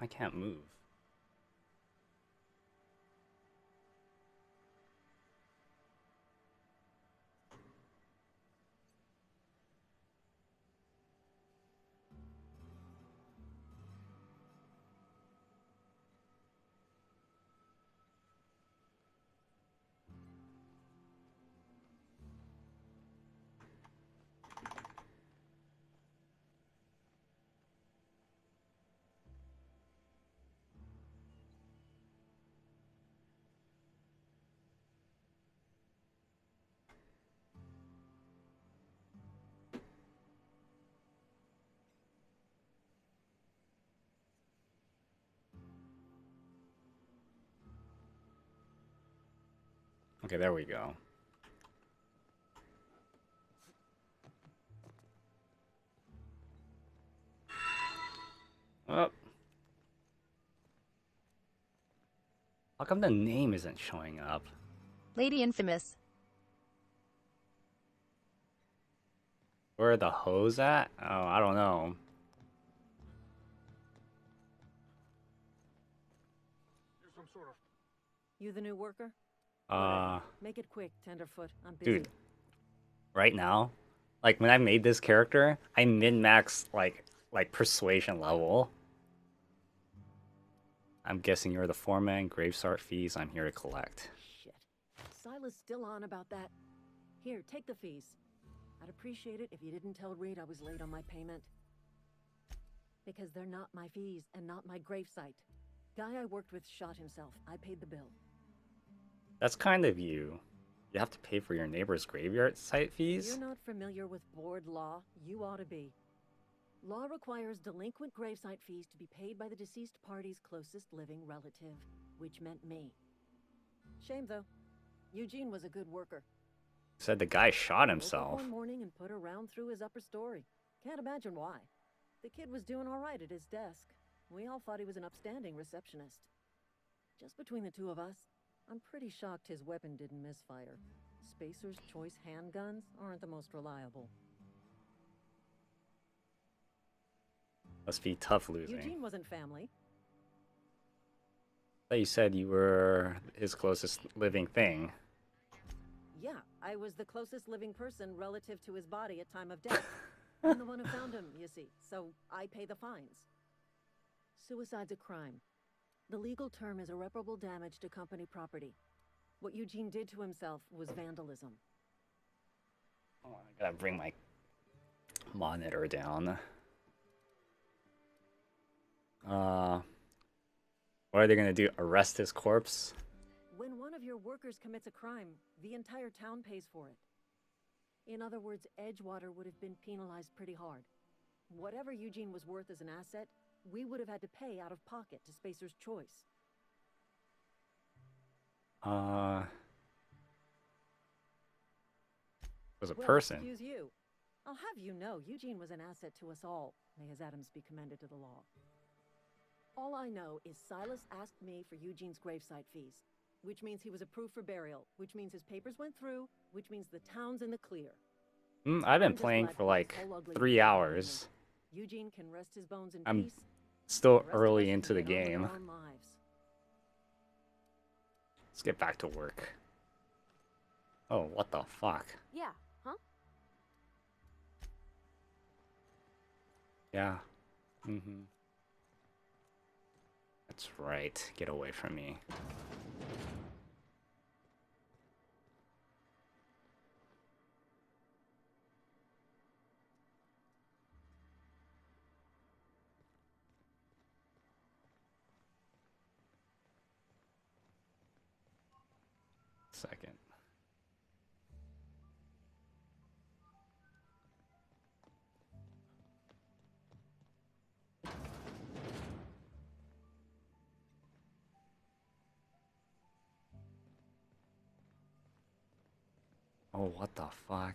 I can't move? Okay, there we go. Oh, how come the name isn't showing up? Lady Infamous. Where are the hoes at? Oh, I don't know. You the new worker? Uh, Make it quick, Tenderfoot. I'm busy. dude, right now, like when I made this character, I min-max like persuasion level. I'm guessing you're the foreman. Gravestart fees I'm here to collect. Shit. Silas still on about that. Here, take the fees. I'd appreciate it if you didn't tell Reed I was late on my payment. Because they're not my fees and not my gravesite. Guy I worked with shot himself. I paid the bill. That's kind of you. You have to pay for your neighbor's graveyard site fees? You're not familiar with board law. You ought to be. Law requires delinquent gravesite fees to be paid by the deceased party's closest living relative, which meant me. Shame, though. Eugene was a good worker. Said the guy shot Woke up himself. one morning and put a round through his upper story. Can't imagine why. The kid was doing all right at his desk. We all thought he was an upstanding receptionist. Just between the two of us, I'm pretty shocked his weapon didn't misfire. Spacer's Choice handguns aren't the most reliable. Must be tough losing. Eugene wasn't family. But you said you were his closest living thing. Yeah, I was the closest living person relative to his body at time of death. I'm the one who found him, you see, so I pay the fines. Suicide's a crime. The legal term is irreparable damage to company property. What Eugene did to himself was vandalism. Oh, I gotta bring my monitor down. What are they gonna do? Arrest his corpse? When one of your workers commits a crime, the entire town pays for it. In other words, Edgewater would have been penalized pretty hard. Whatever Eugene was worth as an asset, we would have had to pay out of pocket to Spacer's Choice. Was a Well, person. excuse you. I'll have you know, Eugene was an asset to us all. May his atoms be commended to the law. All I know is Silas asked me for Eugene's gravesite fees, which means he was approved for burial, which means his papers went through, which means the town's in the clear. I've been I'm just playing glad for Pete's like whole ugly 3 behind hours. me. Eugene can rest his bones in I'm peace. still The rest of us early can into the get on with game. our own lives. Let's get back to work. Oh, what the fuck? Yeah, huh? Yeah. That's right. Get away from me. Second. Oh, what the fuck?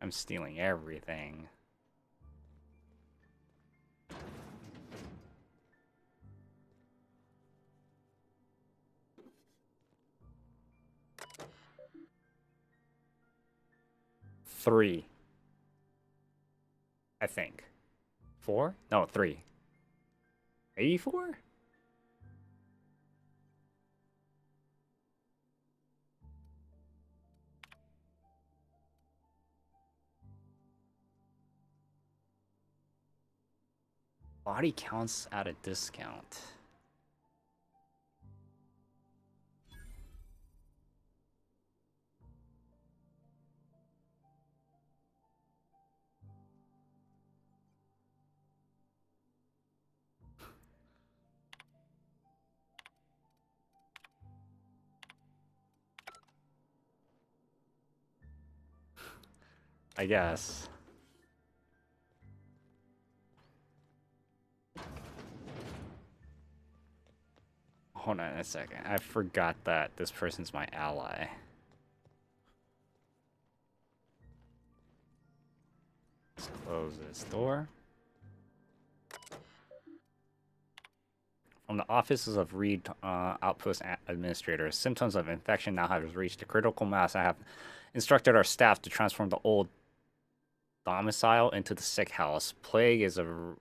I'm stealing everything. Three. I think. 4? No, 3. 84? Body counts at a discount. I guess. Hold on a second. I forgot that this person's my ally. Let's close this door. From the offices of Reed Outpost Administrator, symptoms of infection now have reached a critical mass. I have instructed our staff to transform the old domicile into the sick house. Plague is a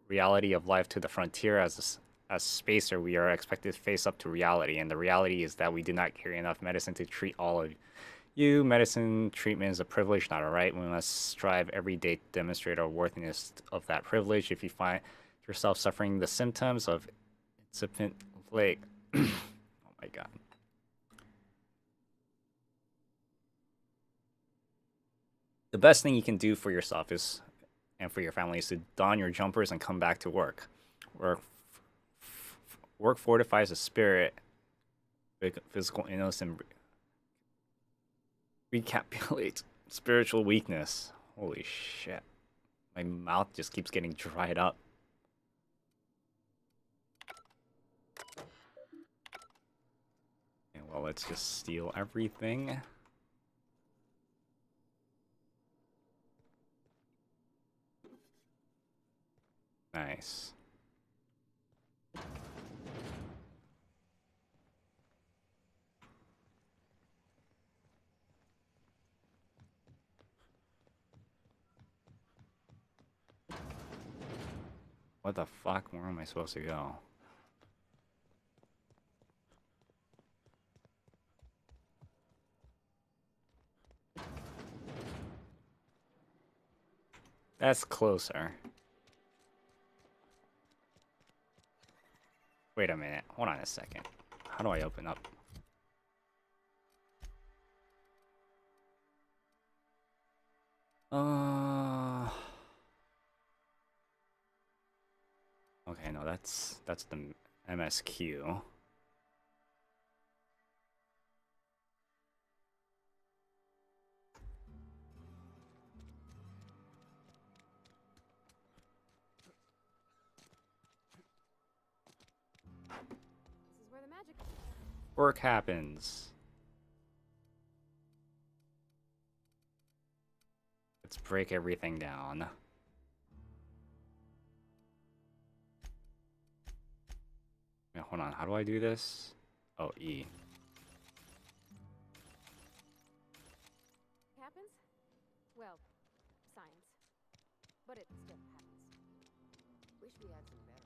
reality of life to the frontier. As Spacer, we are expected to face up to reality, and the reality is that we do not carry enough medicine to treat all of you. Medicine treatment is a privilege, not a right. We must strive every day to demonstrate our worthiness of that privilege. If you find yourself suffering the symptoms of incipient plague, oh my god. The best thing you can do for yourself is, and for your family, is to don your jumpers and come back to work. Work fortifies the spirit, physical innocence, recapitulates spiritual weakness. Holy shit. My mouth just keeps getting dried up. Okay, well, let's just steal everything. Nice. What the fuck? Where am I supposed to go? That's closer. Wait a minute. Hold on a second. How do I open up? Okay, no, that's the MSQ. This is where the magic. Work happens. Let's break everything down. Wait, hold on. How do I do this? Oh, E. Happens? Well, science. But it still happens. Wish we had some better.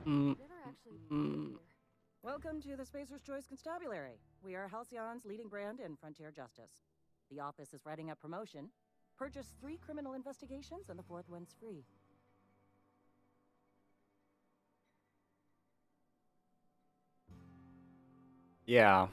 Never actually been here. Welcome to the Spacer's Choice Constabulary. We are Halcyon's leading brand in frontier justice. The office is writing up promotion. Purchase 3 criminal investigations and the 4th one's free. Yeah.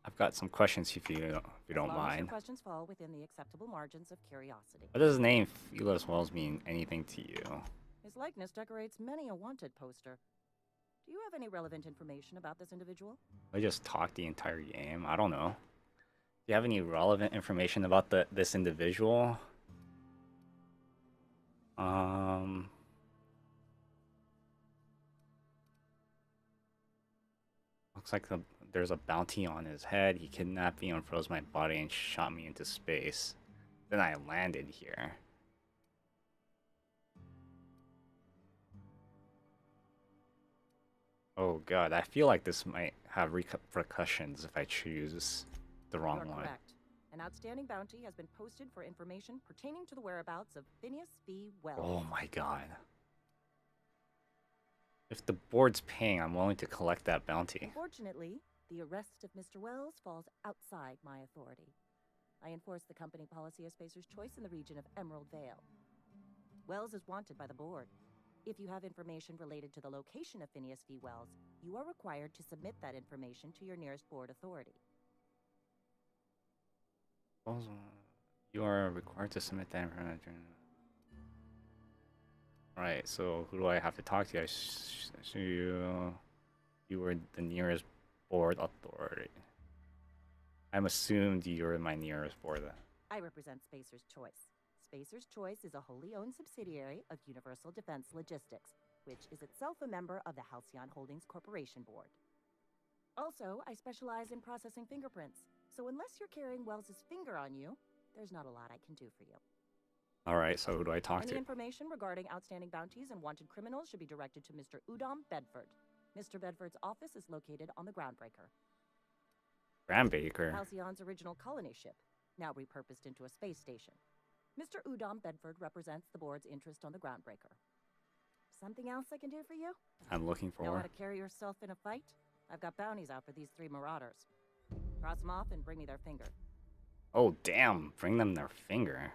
I've got some questions if you don't As long as your mind. questions fall within the acceptable margins of curiosity. What does the name Fearless Wells mean anything to you? His likeness decorates many a wanted poster. Do you have any relevant information about this individual? I just talked the entire game. I don't know. Do you have any relevant information about this individual? Looks like there's a bounty on his head. He kidnapped me and froze my body and shot me into space. Then I landed here. Oh god, I feel like this might have repercussions if I choose the You wrong are one. correct. An outstanding bounty has been posted for information pertaining to the whereabouts of Phineas V. Wells. Oh my god. If the board's paying, I'm willing to collect that bounty. Unfortunately, the arrest of Mr. Wells falls outside my authority. I enforce the company policy of Spacer's Choice in the region of Emerald Vale. Wells is wanted by the board. If you have information related to the location of Phineas V. Wells, you are required to submit that information to your nearest board authority. You are required to submit that information. Right, so who do I have to talk to? So you were the nearest board authority. I'm assumed you're my nearest board. I represent Spacer's Choice. Spacer's Choice is a wholly owned subsidiary of Universal Defense Logistics, which is itself a member of the Halcyon Holdings Corporation Board. Also, I specialize in processing fingerprints, so unless you're carrying Wells's finger on you, there's not a lot I can do for you. Alright, so who do I talk Any to? information regarding outstanding bounties and wanted criminals should be directed to Mr. Udom Bedford. Mr. Bedford's office is located on the Groundbreaker, Grandbaker. Halcyon's original colony ship, now repurposed into a space station. Mr. Udom Bedford represents the board's interest on the Groundbreaker. Something else I can do for you? I'm looking Know how for. to carry yourself in a fight? I've got bounties out for these 3 marauders. Cross them off and bring me their finger. Oh damn, bring them their finger.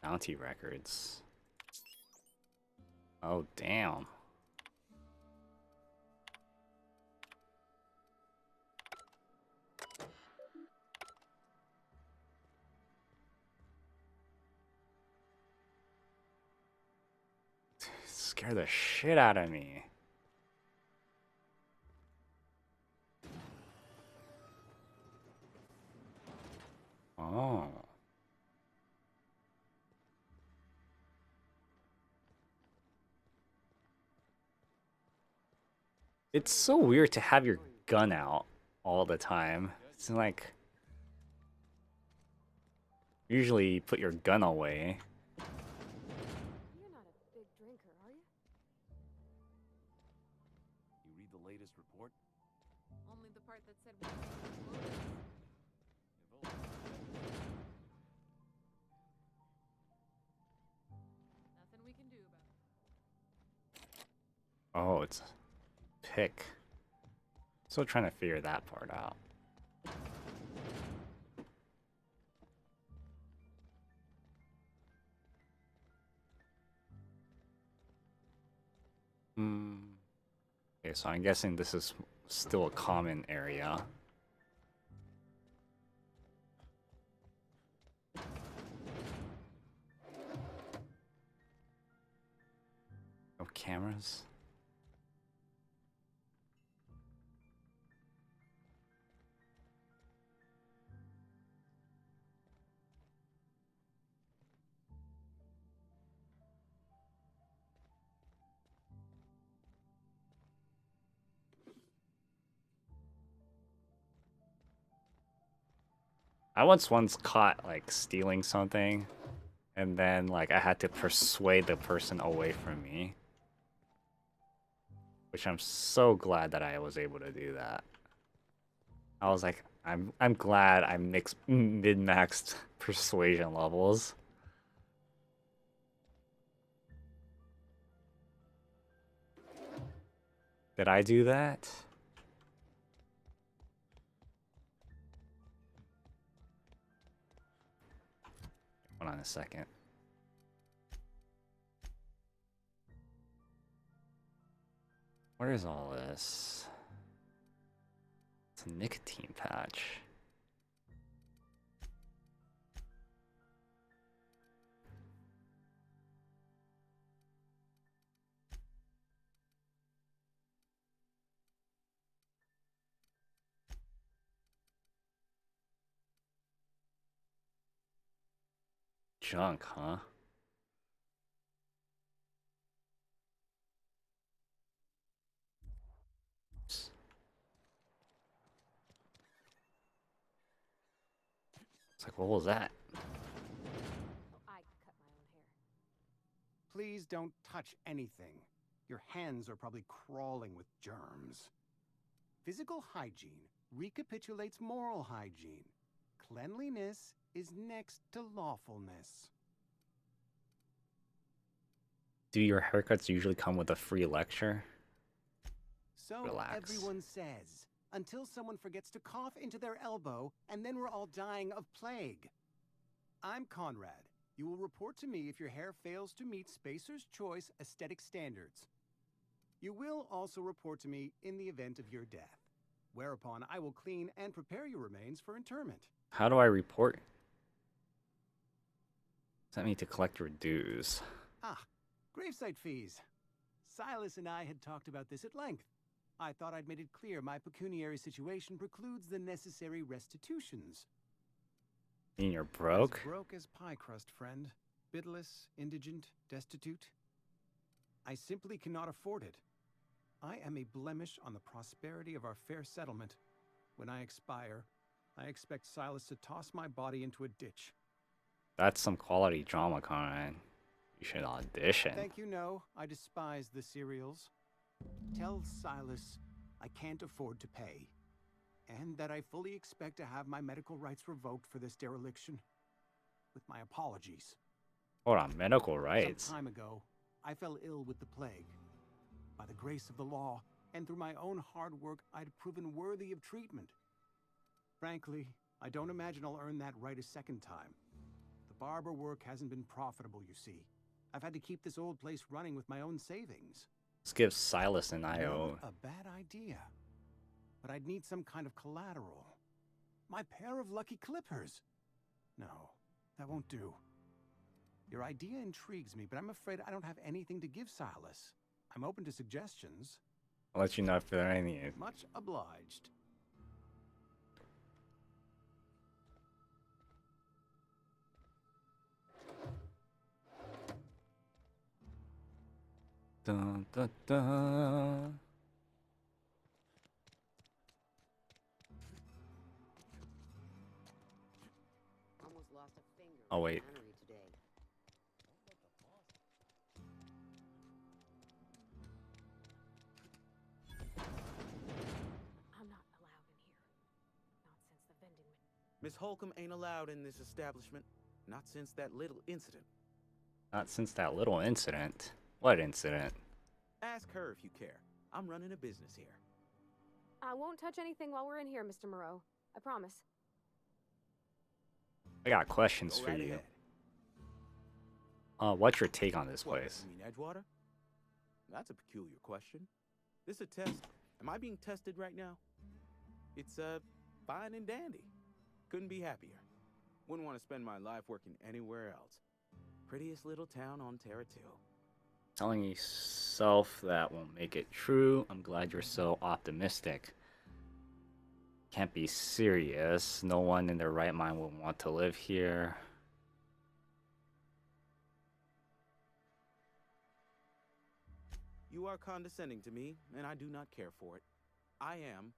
Bounty records. Oh damn. Scare the shit out of me. Oh. It's so weird to have your gun out all the time. It's like usually you put your gun away. You're not a big drinker, are you? You read the latest report? Only the part that said we were nothing we can do about it. Oh, it's pick. Still trying to figure that part out. Hmm. Okay, so I'm guessing this is still a common area. No cameras? I once caught like stealing something, and then like I had to persuade the person away from me. Which I'm so glad that I was able to do that. I was like, I'm glad I mid-maxed persuasion levels. Did I do that? Hold on a second. What is all this? It's a nicotine patch. Junk, huh? It's like, what was that? Oh, I cut my own hair. Please don't touch anything. Your hands are probably crawling with germs. Physical hygiene recapitulates moral hygiene. Cleanliness is next to lawfulness. Do your haircuts usually come with a free lecture? So Relax. everyone says, until someone forgets to cough into their elbow, and then we're all dying of plague. I'm Conrad. You will report to me if your hair fails to meet Spacer's Choice aesthetic standards. You will also report to me in the event of your death, whereupon I will clean and prepare your remains for interment. How do I report? Does that mean to collect your dues? Ah, gravesite fees. Silas and I had talked about this at length. I thought I'd made it clear my pecuniary situation precludes the necessary restitutions. You mean you're broke? As broke as pie crust, friend. Bidless, indigent, destitute. I simply cannot afford it. I am a blemish on the prosperity of our fair settlement. When I expire, I expect Silas to toss my body into a ditch. That's some quality drama, Conrad. You should audition. Thank you, no. I despise the cereals. Tell Silas I can't afford to pay, and that I fully expect to have my medical rights revoked for this dereliction. With my apologies. Hold on, medical rights. Some time ago, I fell ill with the plague. By the grace of the law, and through my own hard work, I'd proven worthy of treatment. Frankly, I don't imagine I'll earn that right a second time. The barber work hasn't been profitable, you see. I've had to keep this old place running with my own savings. Let's give Silas an IO. Not a bad idea. But I'd need some kind of collateral. My pair of lucky clippers. No, that won't do. Your idea intrigues me, but I'm afraid I don't have anything to give Silas. I'm open to suggestions. I'll let you know if there are any. Much obliged. Dun, dun, dun. Almost lost a finger Oh, in the wait. tannery today. I'm not allowed in here. Not since the vending machine. Miss Holcomb ain't allowed in this establishment. Not since that little incident. Not since that little incident. What incident? Ask her if you care. I'm running a business here. I won't touch anything while we're in here, Mr. Moreau. I promise. I got questions Go for right you. ahead. What's your take on this What, place? you mean Edgewater? That's a peculiar question. This a test. Am I being tested right now? It's, fine and dandy. Couldn't be happier. Wouldn't want to spend my life working anywhere else. Prettiest little town on Terra 2. Telling yourself that won't make it true. I'm glad you're so optimistic. Can't be serious. No one in their right mind would want to live here. You are condescending to me, and I do not care for it. I am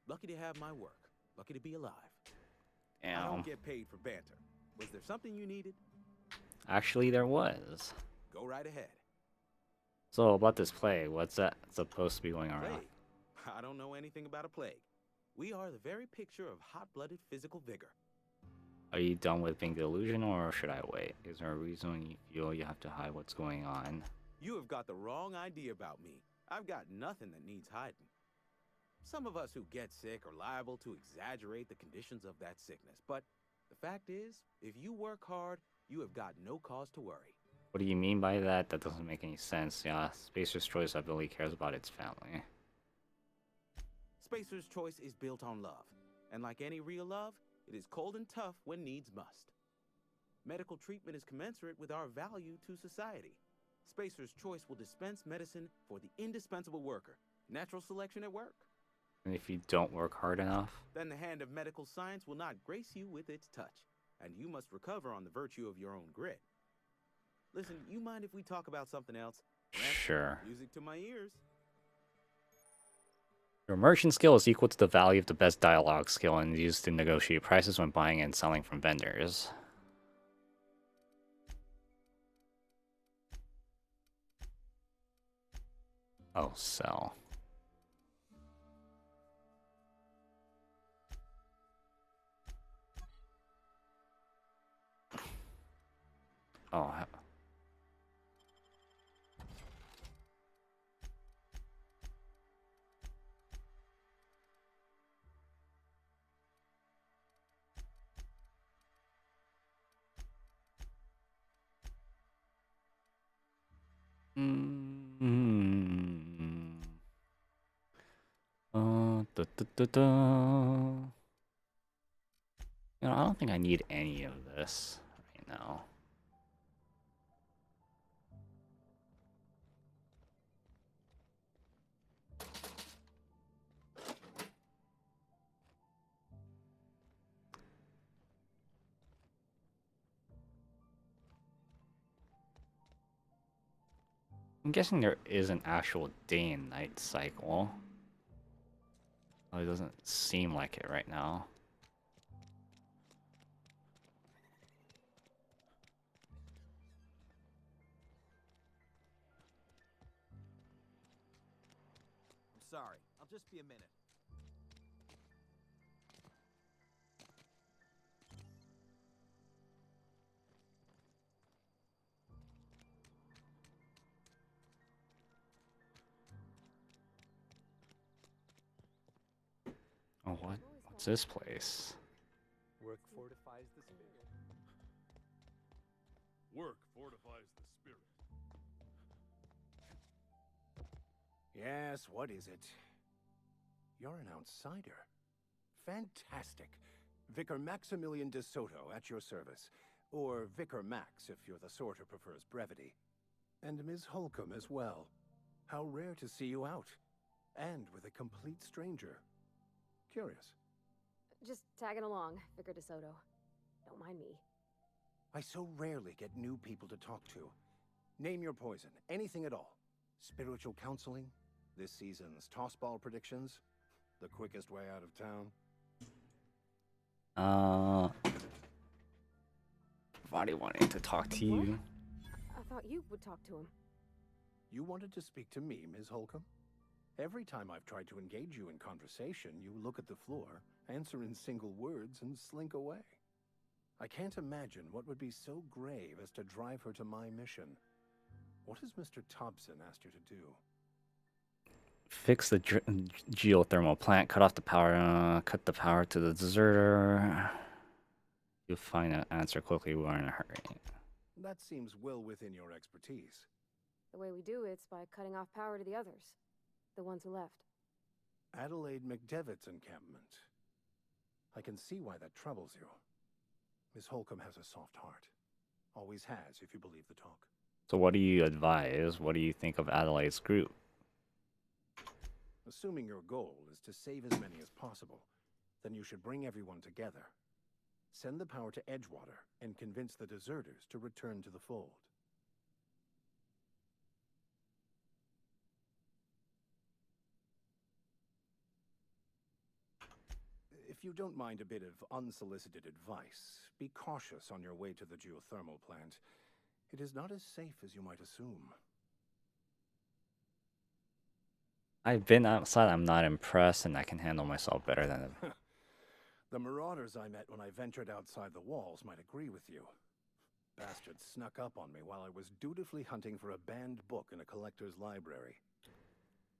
lucky to have my work. Lucky to be alive. I don't get paid for banter. Was there something you needed? Actually, there was. Go right ahead. So, about this plague, what's that supposed to be going around? Plague? I don't know anything about a plague. We are the very picture of hot-blooded physical vigor. Are you done with being delusional, or should I wait? Is there a reason you feel you have to hide what's going on? You have got the wrong idea about me. I've got nothing that needs hiding. Some of us who get sick are liable to exaggerate the conditions of that sickness, but the fact is, if you work hard, you have got no cause to worry. What do you mean by that? That doesn't make any sense. Yeah, Spacer's Choice really cares about its family. Spacer's Choice is built on love, and like any real love, it is cold and tough when needs must. Medical treatment is commensurate with our value to society. Spacer's Choice will dispense medicine for the indispensable worker. Natural selection at work. And if you don't work hard enough? Then the hand of medical science will not grace you with its touch, and you must recover on the virtue of your own grit. Listen, you mind if we talk about something else? Ramp, Sure. music to my ears. Your merchant skill is equal to the value of the best dialogue skill and used to negotiate prices when buying and selling from vendors. Oh, sell. Oh, mm. Da, da, da, da. You know, I don't think I need any of this right now. I'm guessing there is an actual day and night cycle. Oh, it doesn't seem like it right now. I'm sorry. I'll just be a minute. Oh, what's this place? Work fortifies the spirit. Work fortifies the spirit. Yes, what is it? You're an outsider. Fantastic. Vicar Maximilian de Soto at your service. Or Vicar Max, if you're the sort who prefers brevity. And Ms. Holcomb as well. How rare to see you out. And with a complete stranger. Curious. Just tagging along, Vicar DeSoto. Don't mind me. I so rarely get new people to talk to. Name your poison, anything at all. Spiritual counseling, this season's tossball predictions, the quickest way out of town. Body wanting to talk to you. I thought you would talk to him. You wanted to speak to me, Ms. Holcomb? Every time I've tried to engage you in conversation, you look at the floor, answer in single words, and slink away. I can't imagine what would be so grave as to drive her to my mission. What has Mr. Thompson asked you to do? Fix the geothermal plant, cut off the power, cut the power to the deserter. You'll find an answer quickly, we're in a hurry. That seems well within your expertise. The way we do it's by cutting off power to the others. The ones who left. Adelaide McDevitt's encampment. I can see why that troubles you. Miss Holcomb has a soft heart. Always has, if you believe the talk. So what do you advise? What do you think of Adelaide's group? Assuming your goal is to save as many as possible, then you should bring everyone together. Send the power to Edgewater and convince the deserters to return to the fold. If you don't mind a bit of unsolicited advice, be cautious on your way to the geothermal plant. It is not as safe as you might assume. I've been outside, I'm not impressed, and I can handle myself better than... The marauders I met when I ventured outside the walls might agree with you. Bastards snuck up on me while I was dutifully hunting for a banned book in a collector's library.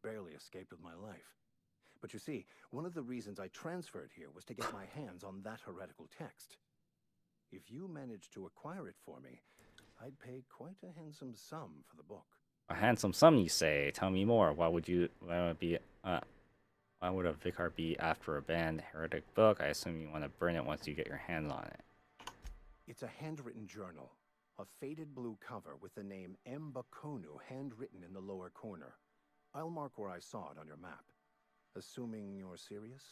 Barely escaped with my life. But you see, one of the reasons I transferred here was to get my hands on that heretical text. If you managed to acquire it for me, I'd pay quite a handsome sum for the book. A handsome sum, you say? Tell me more. Why would a vicar be after a banned heretic book? I assume you want to burn it once you get your hands on it. It's a handwritten journal. A faded blue cover with the name M. Bakonu handwritten in the lower corner. I'll mark where I saw it on your map. Assuming you're serious?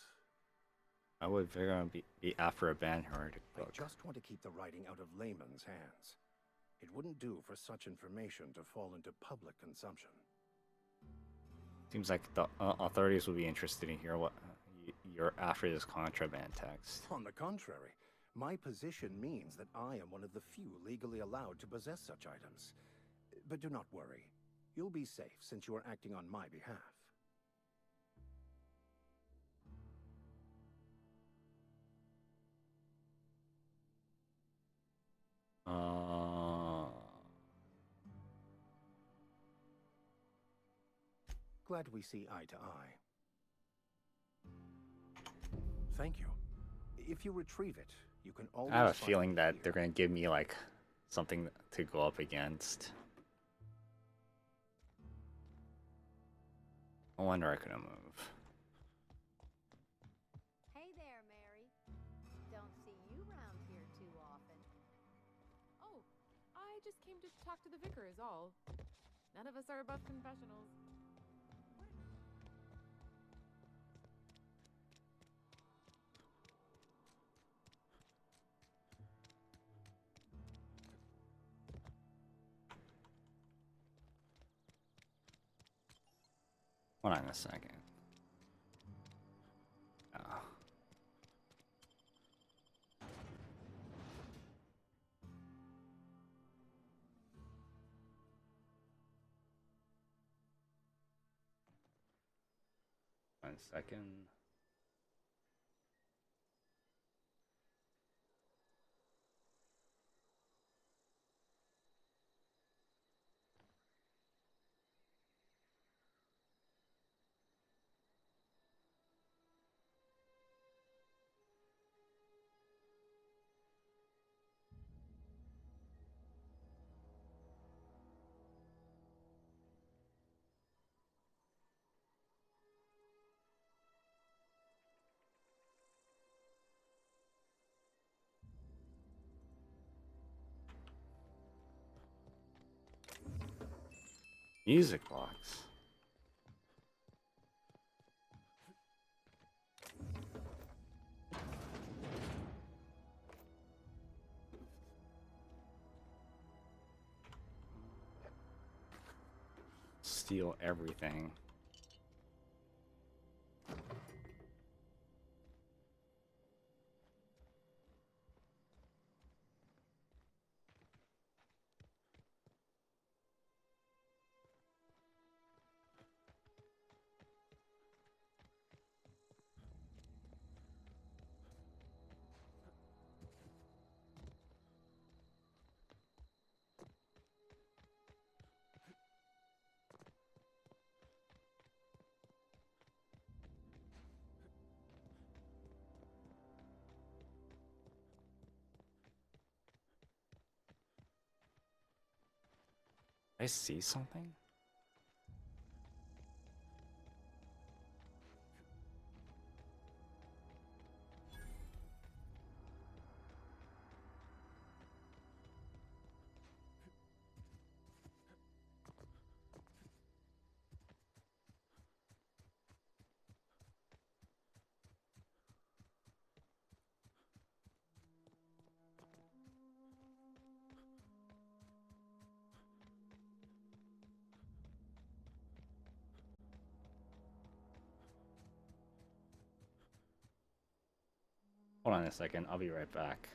I would vicar be after a banned heretic book. I just want to keep the writing out of layman's hands. It wouldn't do for such information to fall into public consumption. Seems like the authorities will be interested in hear what you're after this contraband text. On the contrary, my position means that I am one of the few legally allowed to possess such items. But do not worry. You'll be safe since you are acting on my behalf. Glad we see eye to eye. Thank you. If you retrieve it, you can always I have a find feeling it that here. they're gonna give me like something to go up against. No wonder I couldn't move. Hey there, Mary. Don't see you round here too often. Oh, I just came to talk to the vicar is all. None of us are above confessionals. Hold on a second. Oh. One second. Music box. Steal everything. I see something? Hold on a second, I'll be right back.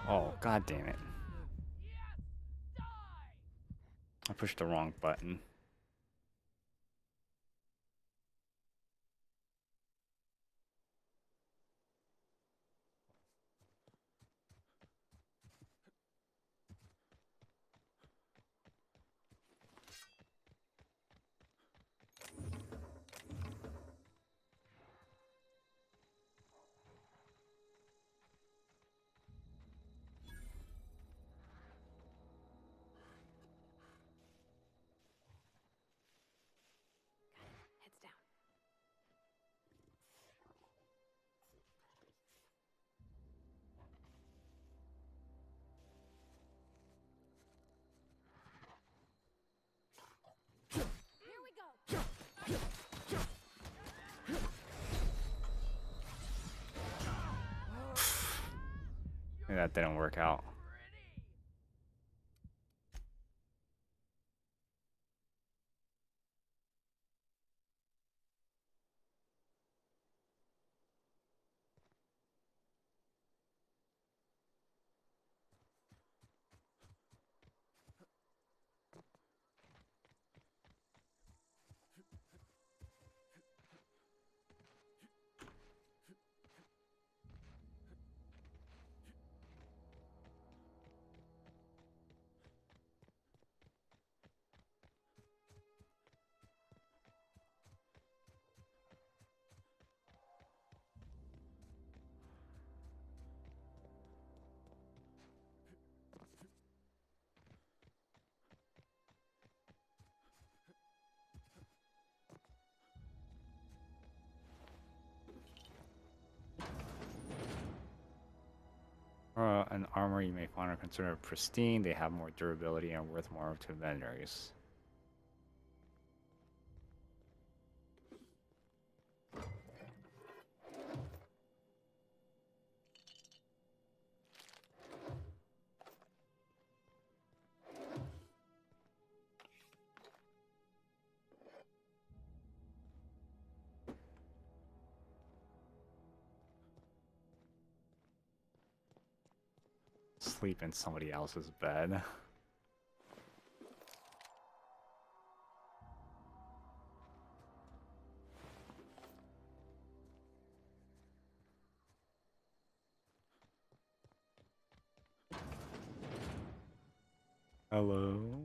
Oh, god damn it. pushed the wrong button. Heads down. Here we go. That didn't work out. An armor you may find are considered pristine. They have more durability and worth more to vendors. Sleep in somebody else's bed. Hello.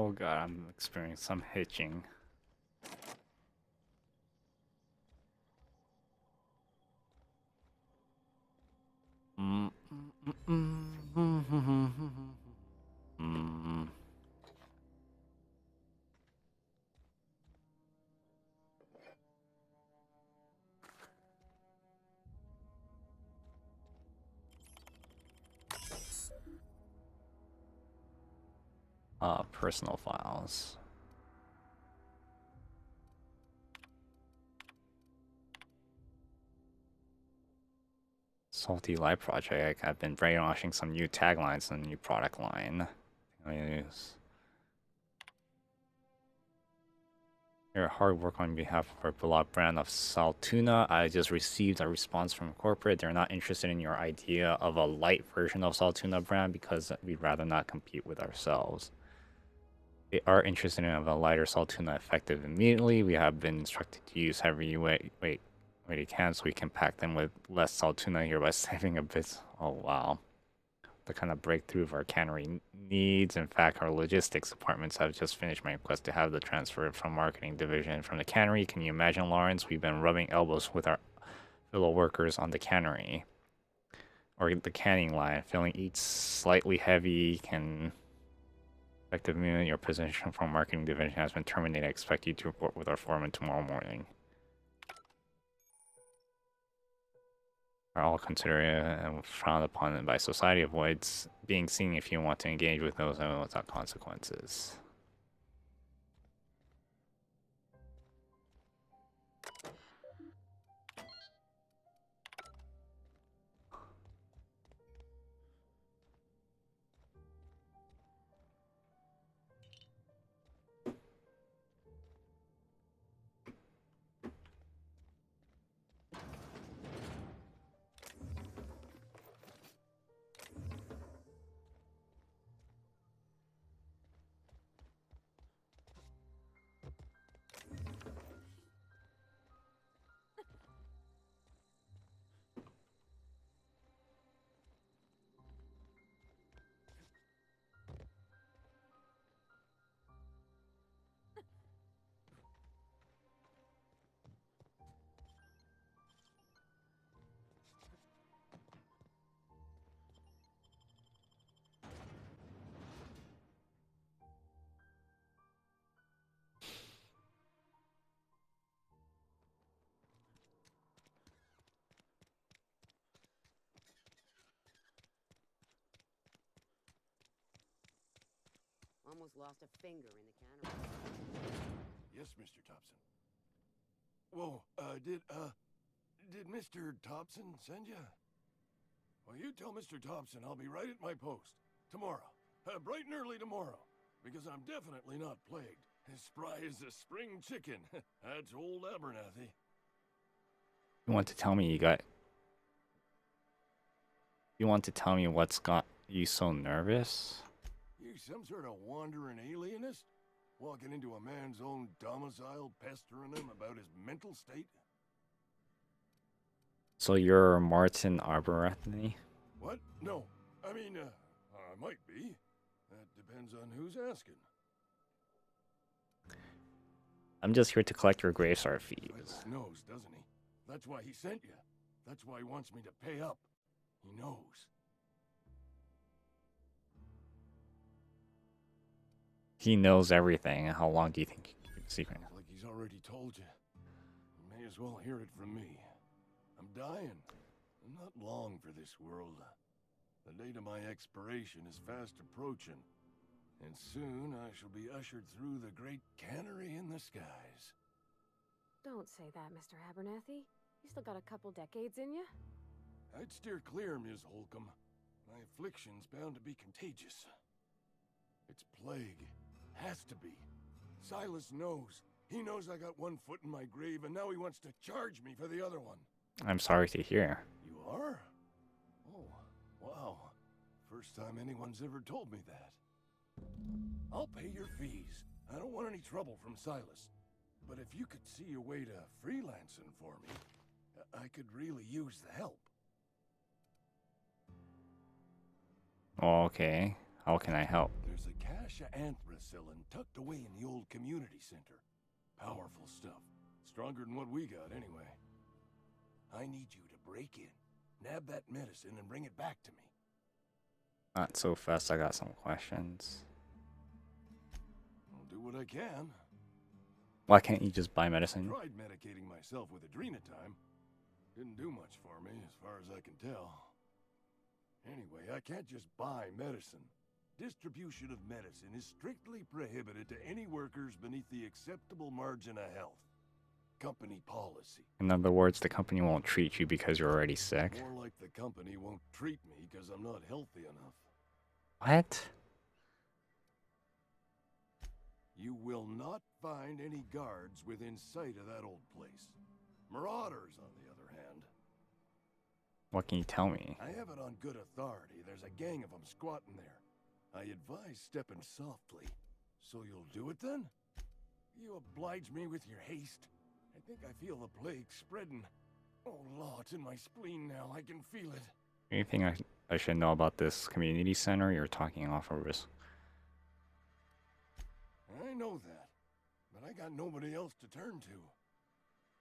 Oh god, I'm experiencing some hitching. Personal files. Salty Light Project. I've been brainwashing some new taglines in the new product line. Your hard work on behalf of our beloved brand of salt tuna. I just received a response from corporate. They're not interested in your idea of a light version of salt tuna brand because we'd rather not compete with ourselves. They are interested in a lighter salt tuna effective immediately. We have been instructed to use heavy weight you can, so we can pack them with less salt tuna here by saving a bit. Oh wow, the kind of breakthrough of our cannery needs. In fact, our logistics departments have just finished my request to have the transfer from marketing division from the cannery. Can you imagine, Lawrence? We've been rubbing elbows with our fellow workers on the cannery or the canning line, filling each slightly heavy can. Effective immediately, your position from marketing division has been terminated. I expect you to report with our foreman tomorrow morning. Are all considered and frowned upon by society. Avoids being seen if you want to engage with those without consequences. Almost lost a finger in the cannery. Yes, Mr. Thompson. Whoa, did Mr. Thompson send you? Well, you tell Mr. Thompson I'll be right at my post. Tomorrow. Bright and early tomorrow. Because I'm definitely not plagued. As spry as a spring chicken. That's old Abernathy. You want to tell me You want to tell me what's got you so nervous? You some sort of wandering alienist? Walking into a man's own domicile, pestering him about his mental state? So you're Martin Arbuthnot? What? No. I mean, I might be. That depends on who's asking. I'm just here to collect your gravestar fees. Silas knows, doesn't he? That's why he sent you. That's why he wants me to pay up. He knows. He knows everything. How long do you think you can keep a secret? Like he's already told you. You may as well hear it from me. I'm dying. I'm not long for this world. The date of my expiration is fast approaching. And soon I shall be ushered through the great cannery in the skies. Don't say that, Mr. Abernathy. You still got a couple decades in you. I'd steer clear, Ms. Holcomb. My affliction's bound to be contagious. It's plague. Has to be. Silas knows. He knows I got one foot in my grave, and now he wants to charge me for the other one. I'm sorry to hear. You are? Oh, wow. First time anyone's ever told me that. I'll pay your fees. I don't want any trouble from Silas. But if you could see your way to freelancing for me, I could really use the help. Oh, okay. How can I help? There's a cache of anthracillin tucked away in the old community center. Powerful stuff. Stronger than what we got, anyway. I need you to break in, nab that medicine, and bring it back to me. Not so fast, I got some questions. I'll do what I can. Why can't you just buy medicine? Tried medicating myself with Adrenatime. Didn't do much for me, as far as I can tell. Anyway, I can't just buy medicine. Distribution of medicine is strictly prohibited to any workers beneath the acceptable margin of health. Company policy. In other words, the company won't treat you because you're already sick. More like the company won't treat me because I'm not healthy enough. What? You will not find any guards within sight of that old place. Marauders, on the other hand. What can you tell me? I have it on good authority. There's a gang of them squatting there. I advise stepping softly. So you'll do it then? You oblige me with your haste. I think I feel the plague spreading. Oh, Law, it's in my spleen now. I can feel it. Anything I should know about this community center? You're talking off of this. I know that, but I got nobody else to turn to.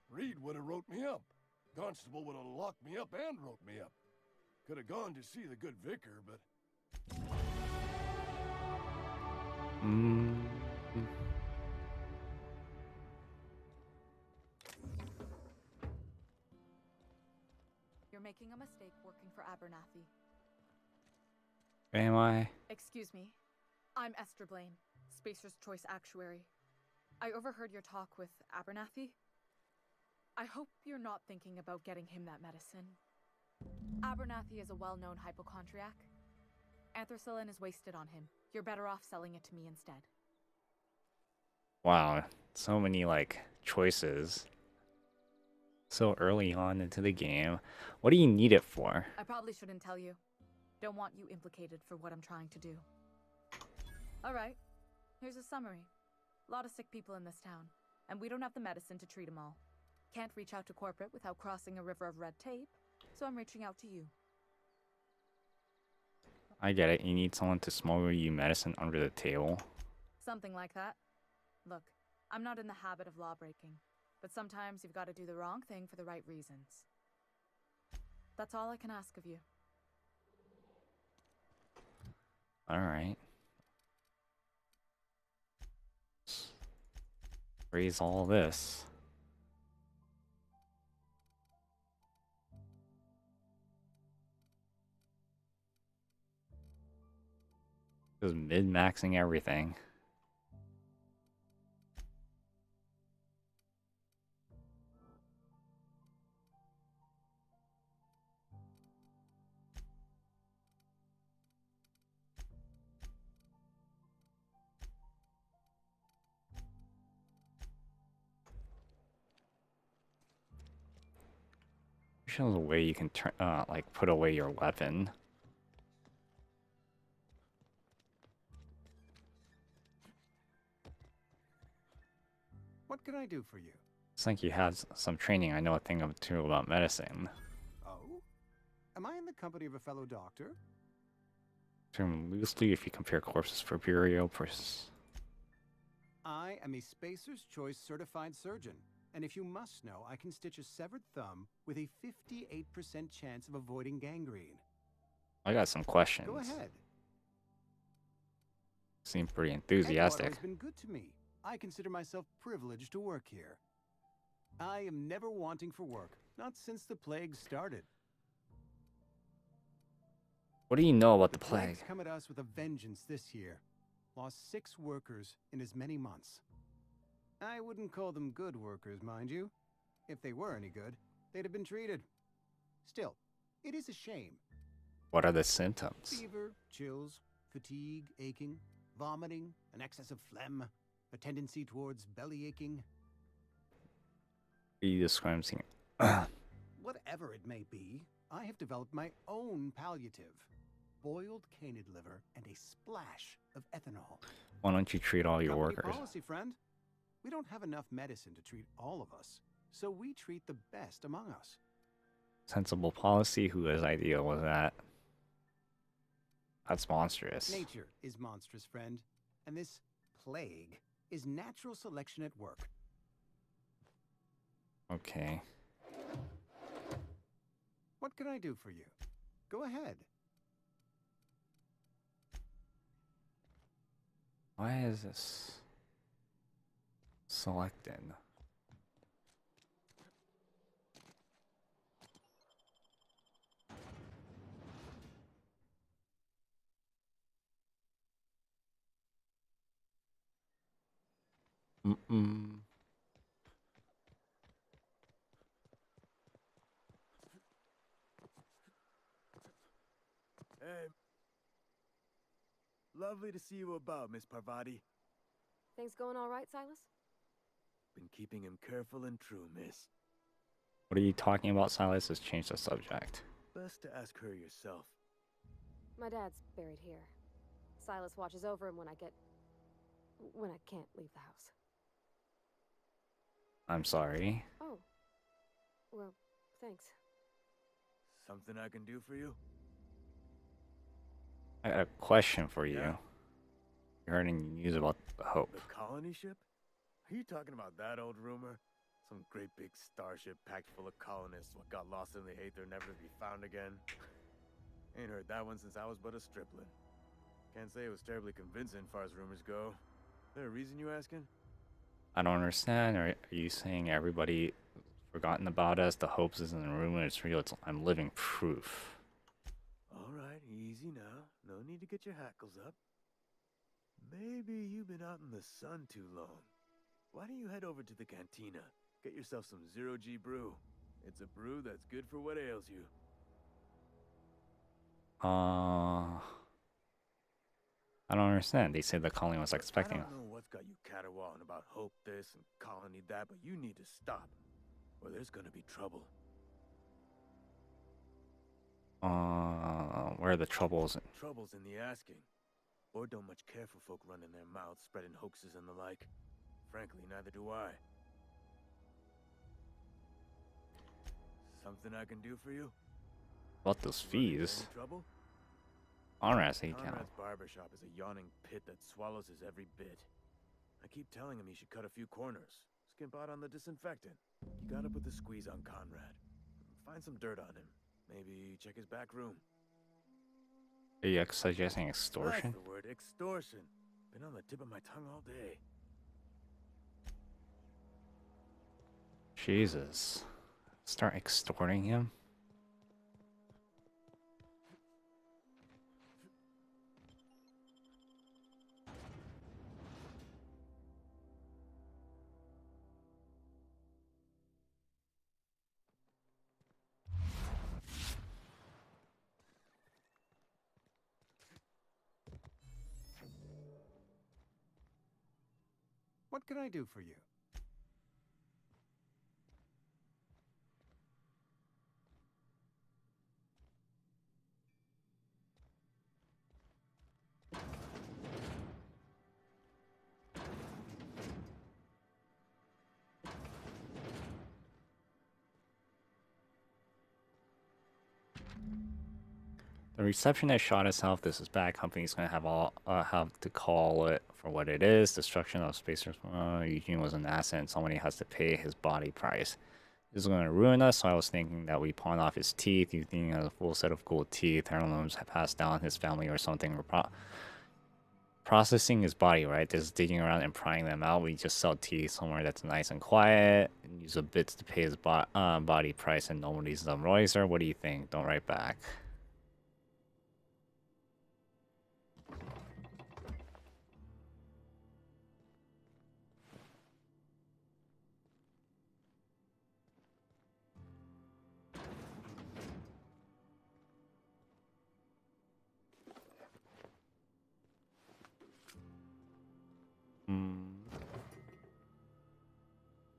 Reed would have wrote me up. Constable would have locked me up and wrote me up. Could have gone to see the good vicar, but... You're making a mistake working for Abernathy. Am I? Excuse me. I'm Esther Blaine, Spacer's Choice Actuary. I overheard your talk with Abernathy. I hope you're not thinking about getting him that medicine. Abernathy is a well-known hypochondriac. Anthracillin is wasted on him. You're better off selling it to me instead. Wow, so many like choices. So early on into the game. What do you need it for? I probably shouldn't tell you. Don't want you implicated for what I'm trying to do. Alright, here's a summary. A lot of sick people in this town, and we don't have the medicine to treat them all. Can't reach out to corporate without crossing a river of red tape, so I'm reaching out to you. I get it. You need someone to smuggle you medicine under the table. Something like that. Look, I'm not in the habit of law breaking, but sometimes you've got to do the wrong thing for the right reasons. That's all I can ask of you. Alright. Raise all this. Just mid-maxing everything. Shows a way you can turn, like put away your weapon. What can I do for you? It's like you have some training. I know a thing or two about medicine. Oh? Am I in the company of a fellow doctor? Term loosely if you compare corpses for burial. I am a Spacer's Choice certified surgeon. And if you must know, I can stitch a severed thumb with a 58% chance of avoiding gangrene. I got some questions. Go ahead. Seem pretty enthusiastic. Edgewater has been good to me. I consider myself privileged to work here. I am never wanting for work, not since the plague started. What do you know about the plague? Plague's come at us with a vengeance this year. Lost 6 workers in as many months. I wouldn't call them good workers, mind you. If they were any good, they'd have been treated. Still, it is a shame. What are the symptoms? Fever, chills, fatigue, aching, vomiting, an excess of phlegm, a tendency towards belly aching. You describe seeing. Whatever it may be, I have developed my own palliative. Boiled canid liver and a splash of ethanol. Why don't you treat all your Company workers? Policy, friend. We don't have enough medicine to treat all of us, so we treat the best among us. Sensible policy. Whose idea was that? That's monstrous. Nature is monstrous, friend. And this plague is natural selection at work. Okay. What can I do for you? Go ahead. Why is this selected? Mm-mm. Hey. Lovely to see you about, Miss Parvati. Things going all right, Silas? Been keeping him careful and true, miss. What are you talking about, Silas? Let's change the subject. Best to ask her yourself. My dad's buried here. Silas watches over him when I can't leave the house. I'm sorry. Oh. Well, thanks. Something I can do for you? I got a question for you. Yeah? You heard any news about the Hope? The colony ship? Are you talking about that old rumor? Some great big starship packed full of colonists what got lost in the aether, never to be found again? Ain't heard that one since I was but a stripling. Can't say it was terribly convincing far as rumors go. There a reason you asking? I don't understand. Are you saying everybody forgotten about us? The Hopes isn't a rumor. It's real. I'm living proof. Alright, easy now. No need to get your hackles up. Maybe you've been out in the sun too long. Why don't you head over to the cantina? Get yourself some Zero-G brew. It's a brew that's good for what ails you. I don't understand. They said the colony was expecting I us. don't know what's got you caterwauling about Hope this and colony that, but you need to stop, or there's gonna be trouble. Where are the troubles? Trouble's in the asking. Or don't much care for folk running their mouths, spreading hoaxes and the like. Frankly, neither do I. Something I can do for you? About those fees? Any trouble? Conrad's account. Conrad's barbershop is a yawning pit that swallows his every bit. I keep telling him he should cut a few corners. Skimp out on the disinfectant. You gotta put the squeeze on Conrad. Find some dirt on him. Maybe check his back room. Are you suggesting extortion? That's the word, extortion. Been on the tip of my tongue all day. Jesus. Start extorting him? What can I do for you? The receptionist shot herself. This is bad. Company's gonna have to call it for what it is. Destruction of spacers. Eugene was an asset, and somebody has to pay his body price. This is gonna ruin us. So I was thinking that we pawn off his teeth. Eugene has a full set of gold teeth. Heirlooms passed down his family or something. We're processing his body, right? Just digging around and prying them out. We just sell teeth somewhere that's nice and quiet. And use the bits to pay his body price, and nobody's done. Roycer, what do you think? Don't write back.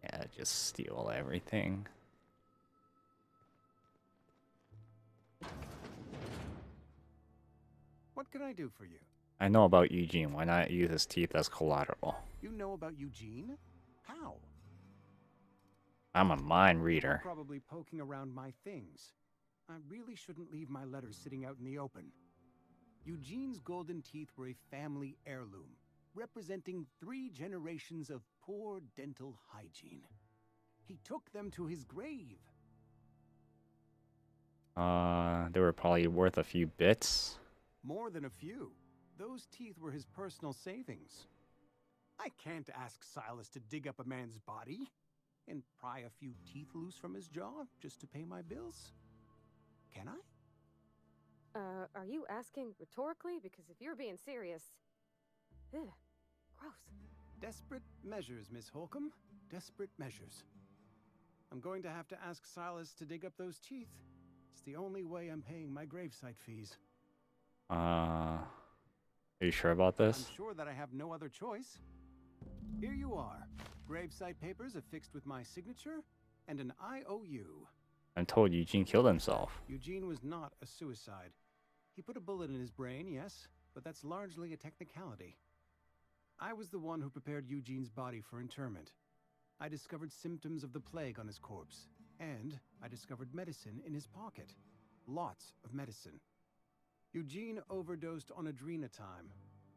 Yeah, just steal everything. What can I do for you? I know about Eugene. Why not use his teeth as collateral? You know about Eugene? How? I'm a mind reader. Probably poking around my things. I really shouldn't leave my letters sitting out in the open. Eugene's golden teeth were a family heirloom, representing 3 generations of poor dental hygiene. He took them to his grave. They were probably worth a few bits. More than a few. Those teeth were his personal savings. I can't ask Silas to dig up a man's body and pry a few teeth loose from his jaw just to pay my bills. Can I? Are you asking rhetorically? Because if you're being serious... Ugh, gross. Desperate measures, Miss Holcomb. Desperate measures. I'm going to have to ask Silas to dig up those teeth. It's the only way I'm paying my gravesite fees. Are you sure about this? I'm sure that I have no other choice. Here you are. Gravesite papers affixed with my signature and an IOU. I'm told Eugene killed himself. Eugene was not a suicide. He put a bullet in his brain, yes, but that's largely a technicality. I was the one who prepared Eugene's body for interment. I discovered symptoms of the plague on his corpse, and I discovered medicine in his pocket. Lots of medicine. Eugene overdosed on adrenatime,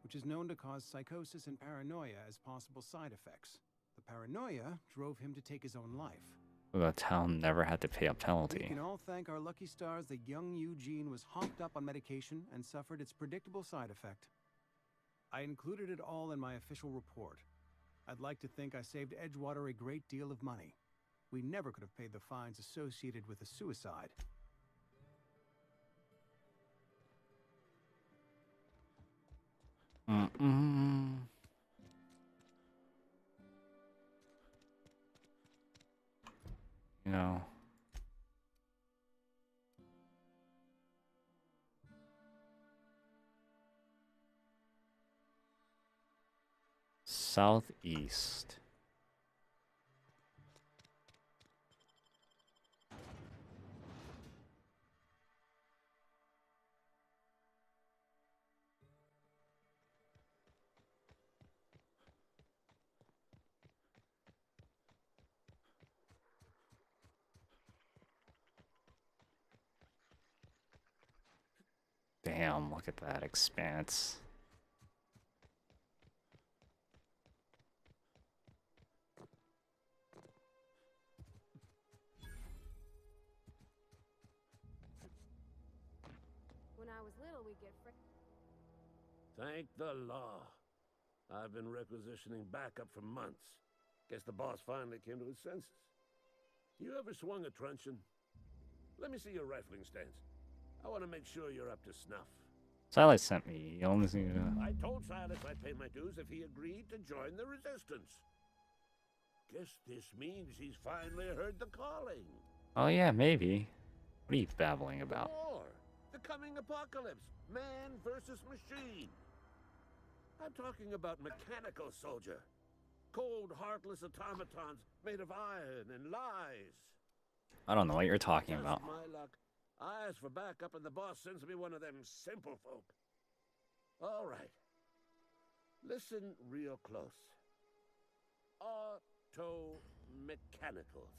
which is known to cause psychosis and paranoia as possible side effects. The paranoia drove him to take his own life. The town never had to pay a penalty. We can all thank our lucky stars that young Eugene was hopped up on medication and suffered its predictable side effect. I included it all in my official report. I'd like to think I saved Edgewater a great deal of money. We never could have paid the fines associated with a suicide. You know. Southeast. Damn, look at that expanse. When I was little, we'd get Thank the law. I've been requisitioning backup for months. Guess the boss finally came to his senses. You ever swung a truncheon? Let me see your rifling stance. I want to make sure you're up to snuff. Silas sent me. You only see. I told Silas I'd pay my dues if he agreed to join the resistance. Guess this means he's finally heard the calling. Oh yeah, maybe. What are you babbling about? War. The coming apocalypse. Man versus machine. I'm talking about mechanical soldier. Cold, heartless automatons made of iron and lies. I don't know what you're talking about. My luck. I ask for backup and the boss sends me one of them simple folk. All right. Listen real close. Auto-mechanicals.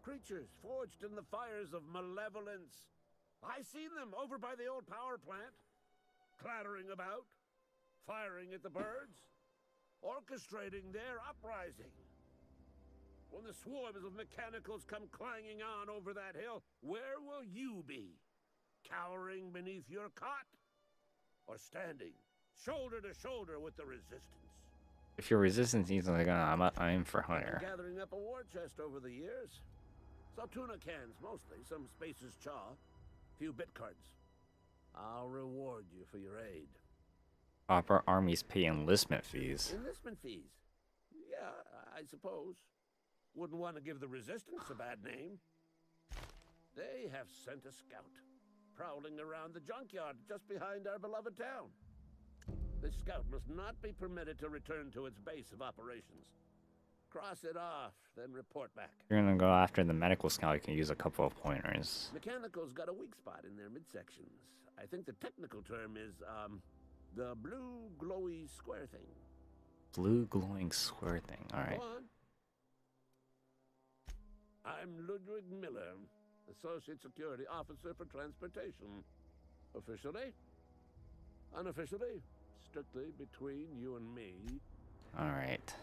Creatures forged in the fires of malevolence. I seen them over by the old power plant. Clattering about. Firing at the birds. Orchestrating their uprising. When the swarms of mechanicals come clanging on over that hill, where will you be? Cowering beneath your cot? Or standing, shoulder to shoulder with the resistance? If your resistance needs like I'm for hire. Gathering up a war chest over the years. Saw tuna cans mostly, some Spacer's chaw, few bit cards. I'll reward you for your aid. Proper armies pay enlistment fees. Enlistment fees? Yeah, I suppose. Wouldn't want to give the resistance a bad name. They have sent a scout, prowling around the junkyard just behind our beloved town. This scout must not be permitted to return to its base of operations. Cross it off, then report back. If you're gonna go after the medical scout, you can use a couple of pointers. Mechanical's got a weak spot in their midsections. I think the technical term is, the blue glowy square thing. Blue glowing square thing, alright. Go on. I'm Ludwig Miller, Associate Security Officer for Transportation. Officially, Unofficially, strictly between you and me. All right.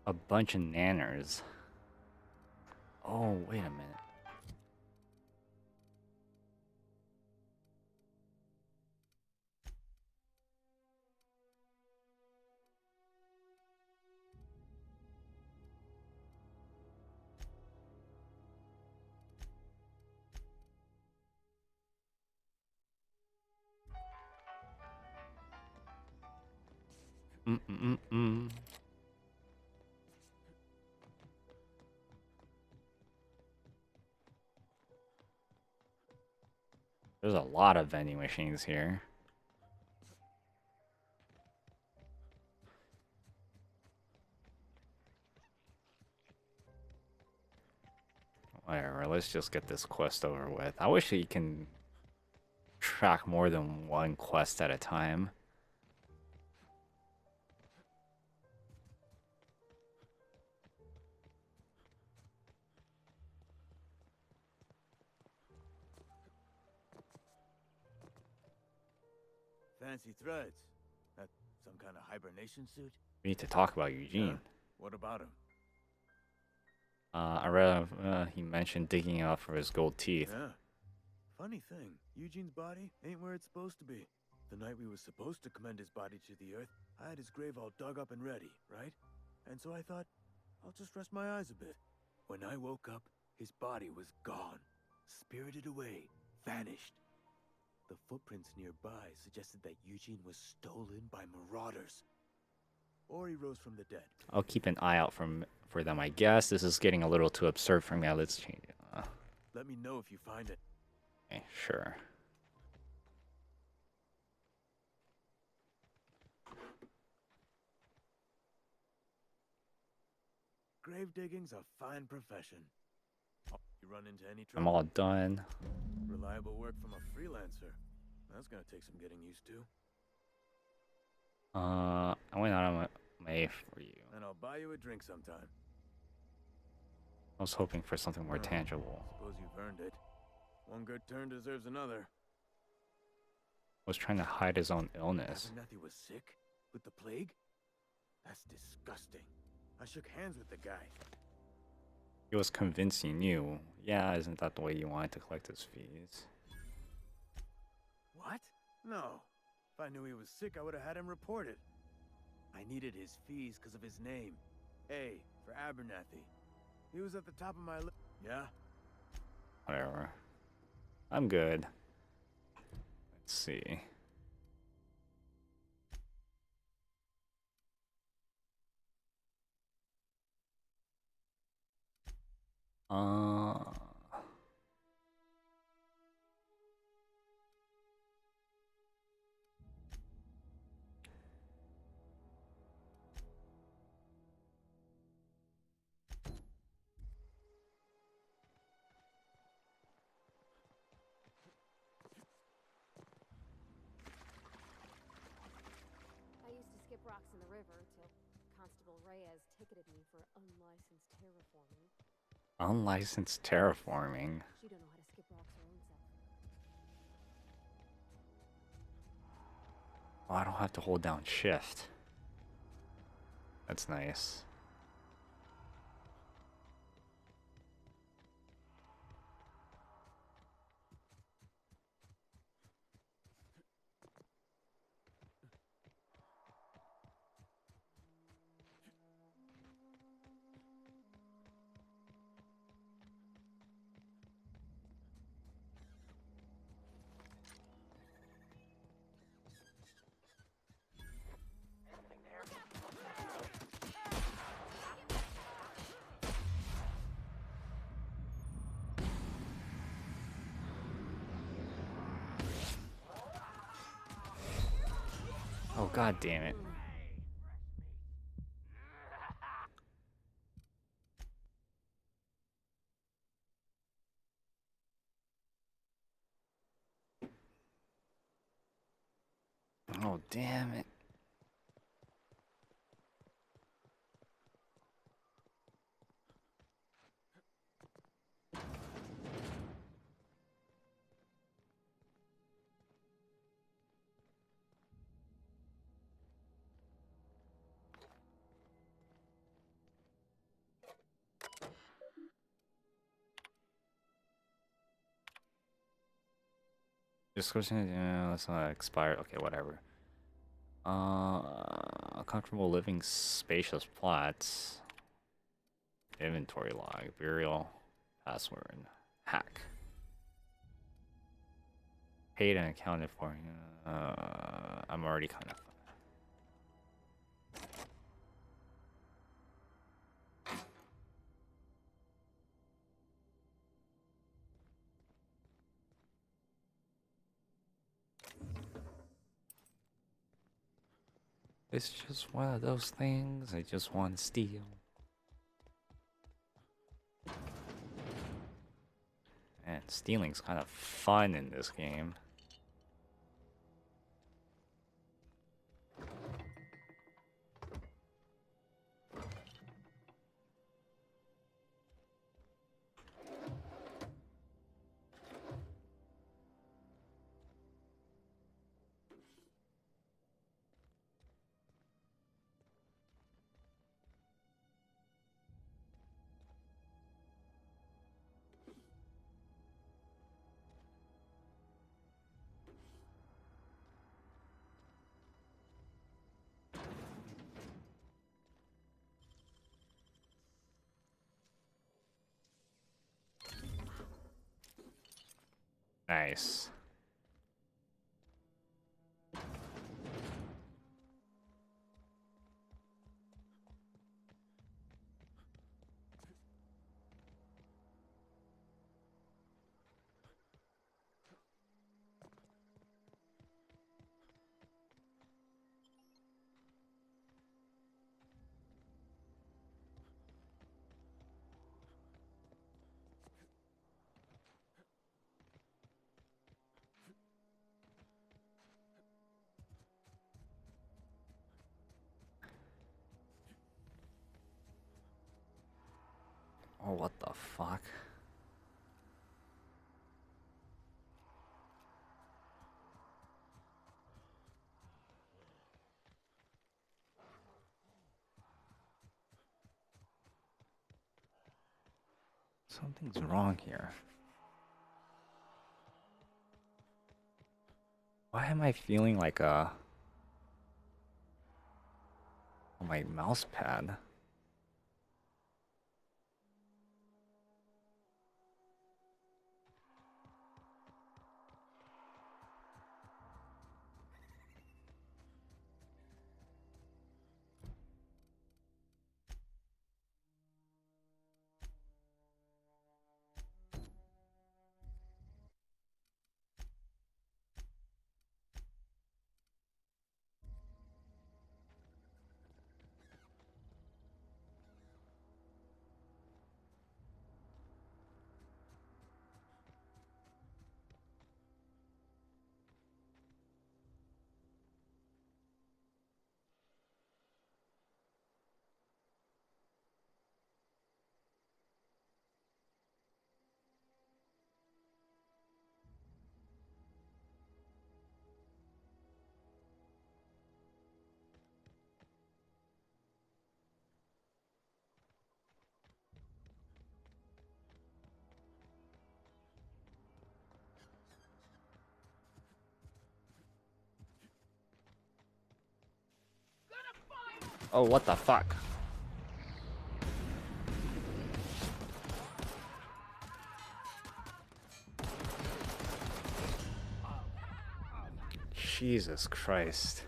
A bunch of nanners. Oh, wait a minute. There's a lot of vending machines here. Whatever, let's just get this quest over with. I wish you can track more than one quest at a time. Fancy threads. That some kind of hibernation suit? We need to talk about Eugene. What about him? I read he mentioned digging out for his gold teeth. Yeah. Funny thing, Eugene's body ain't where it's supposed to be. The night we was supposed to commend his body to the earth, I had his grave all dug up and ready, right? And so I thought, I'll just rest my eyes a bit. When I woke up, his body was gone. Spirited away. Vanished. The footprints nearby suggested that Eugene was stolen by marauders. Or he rose from the dead. I'll keep an eye out for them, I guess. This is getting a little too absurd for me. Let's change it. Let me know if you find it. Okay, sure. Grave digging's a fine profession. You run into any trouble? I'm all done. Reliable work from a freelancer. That's gonna take some getting used to. I went out of my way for you. And I'll buy you a drink sometime. I was hoping for something more tangible. Suppose you've earned it. One good turn deserves another. Was trying to hide his own illness. Abernathy was sick? With the plague? That's disgusting. I shook hands with the guy. He was convincing you. Yeah, isn't that the way you wanted to collect his fees? What? No. If I knew he was sick, I would have had him reported. I needed his fees because of his name. A for Abernathy. He was at the top of my list. Yeah? Whatever. I'm good. Let's see. I used to skip rocks in the river till Constable Reyes ticketed me for unlicensed terraforming. Unlicensed terraforming. She don't know how to skip rocks her own self. Oh, I don't have to hold down shift. That's nice. Oh, god damn it. Oh, damn it. Description, let's not expire. Okay, whatever. Comfortable living, spacious plots. Inventory log, burial, password, hack. Paid and accounted for. I'm already kind of. It's just one of those things I just want to steal. And stealing's kind of fun in this game. Nice. Oh, what the fuck? Something's wrong here. Why am I feeling like a... on my mouse pad? Oh, what the fuck? Jesus Christ.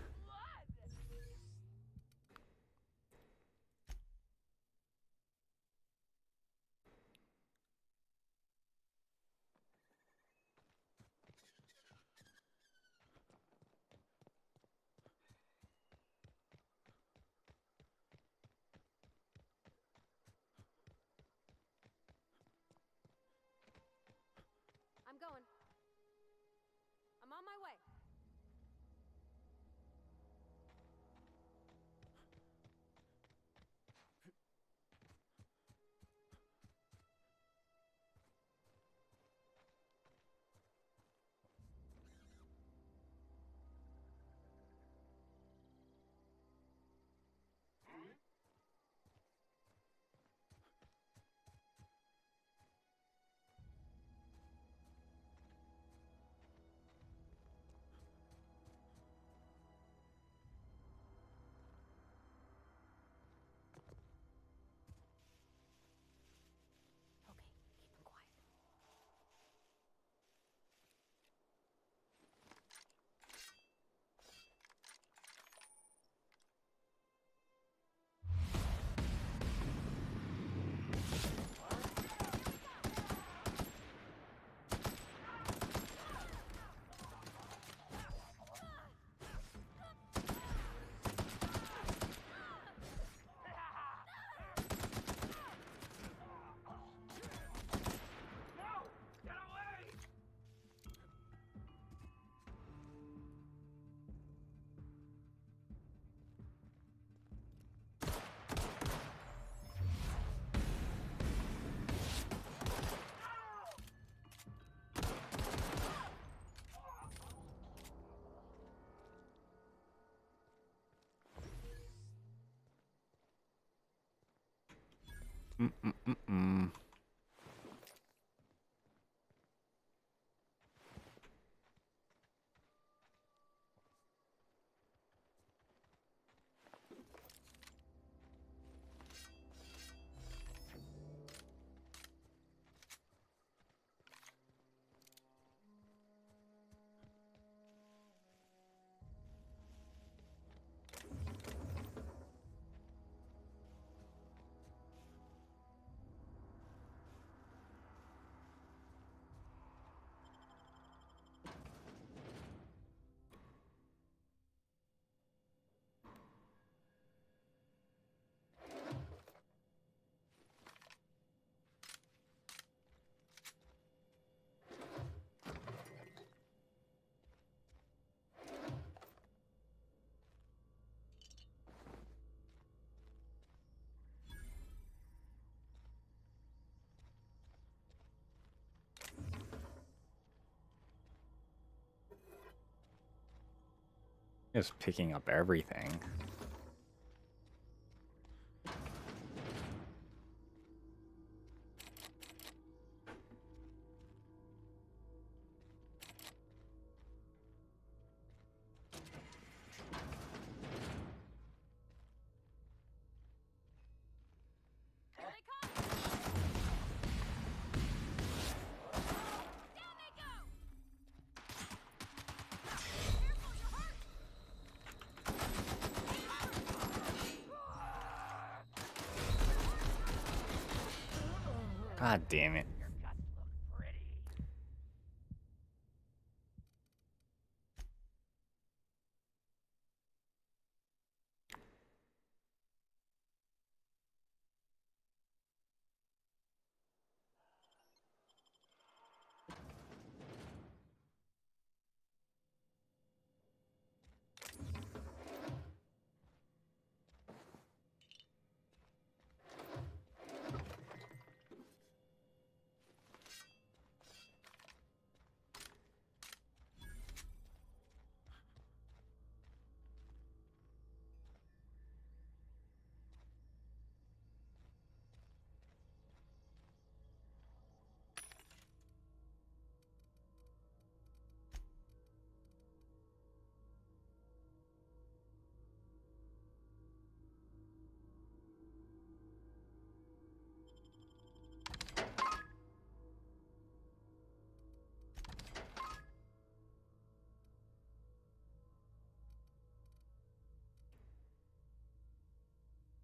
I'm going. I'm on my way. Okay, keep them quiet. Mm-mm-mm-mm. Just picking up everything. God damn it.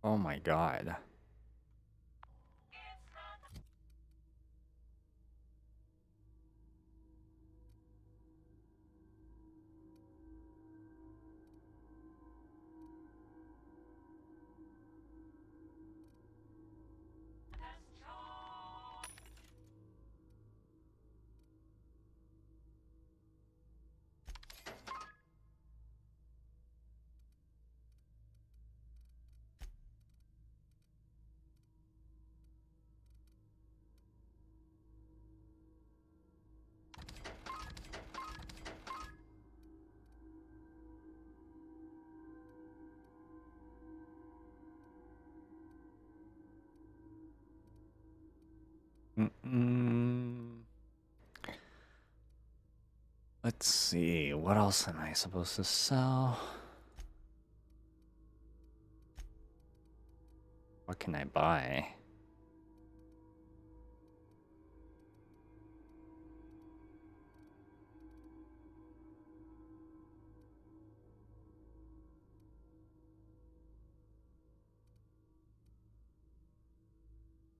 Oh my god. Let's see, what else am I supposed to sell? What can I buy?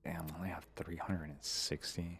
Damn, I only have 360.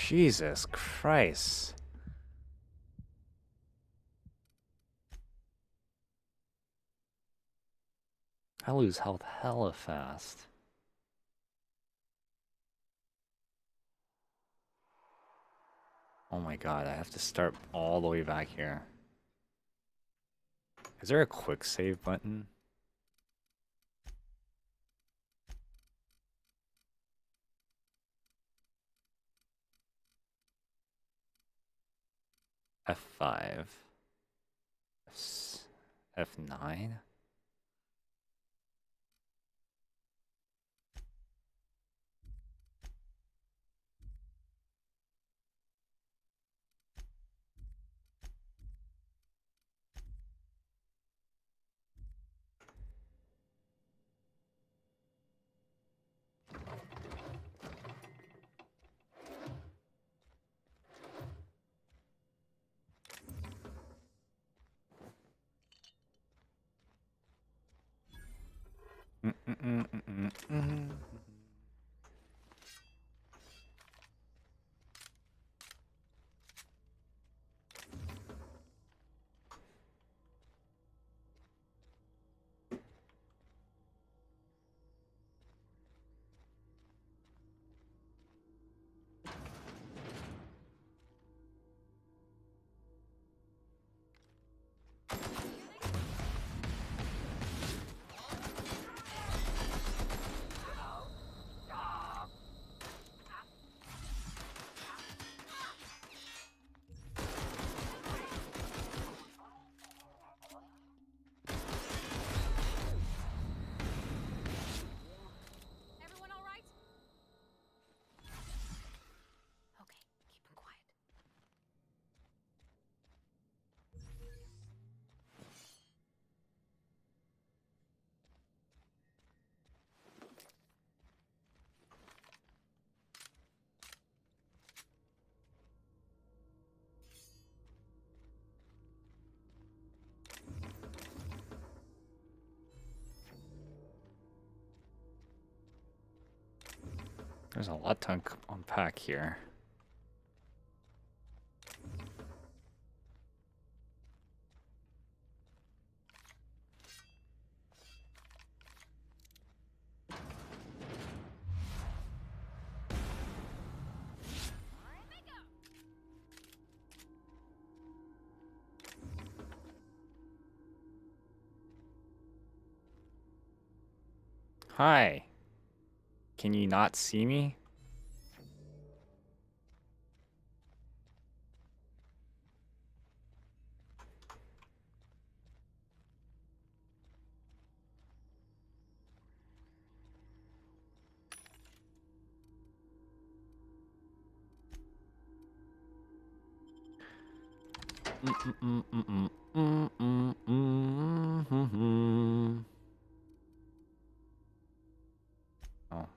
Jesus Christ. I lose health hella fast. Oh my god, I have to start all the way back here. Is there a quick save button? F5. F9? Everyone all right? Okay, keep them quiet. There's a lot to unpack here. Hi. Can you not see me? Oh.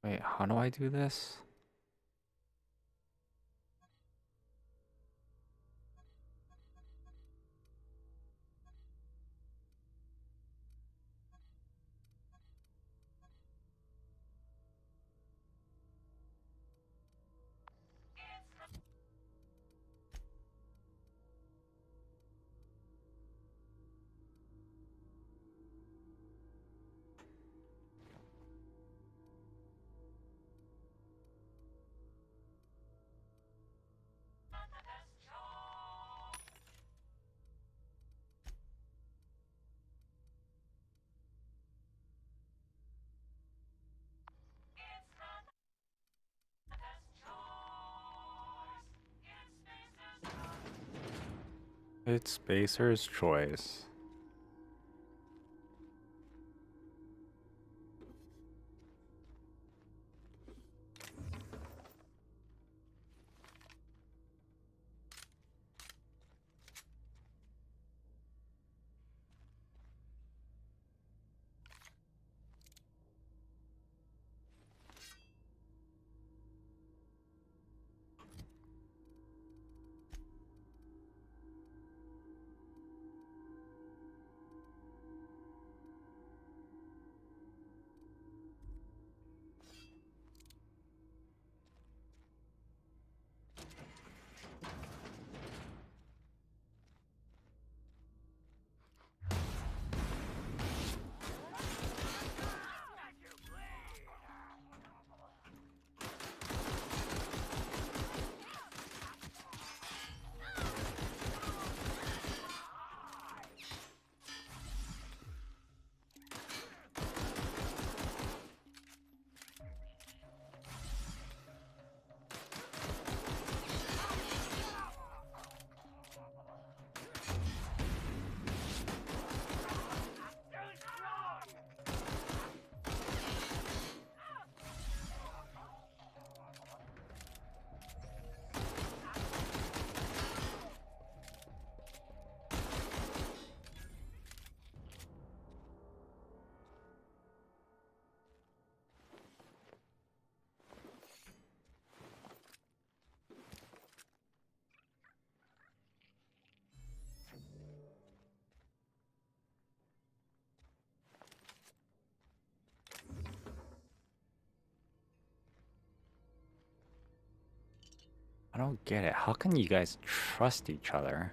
Wait, how do I do this? It's Spacer's choice. I don't get it. How can you guys trust each other?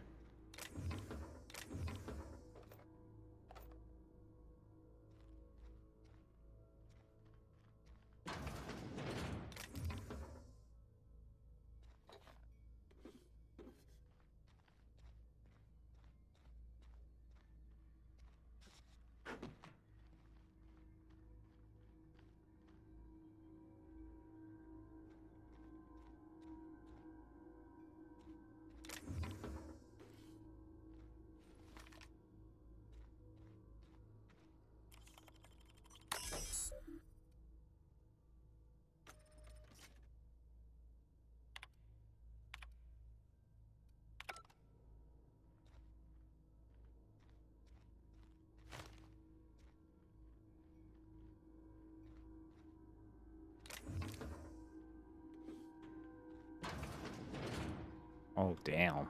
Oh, damn.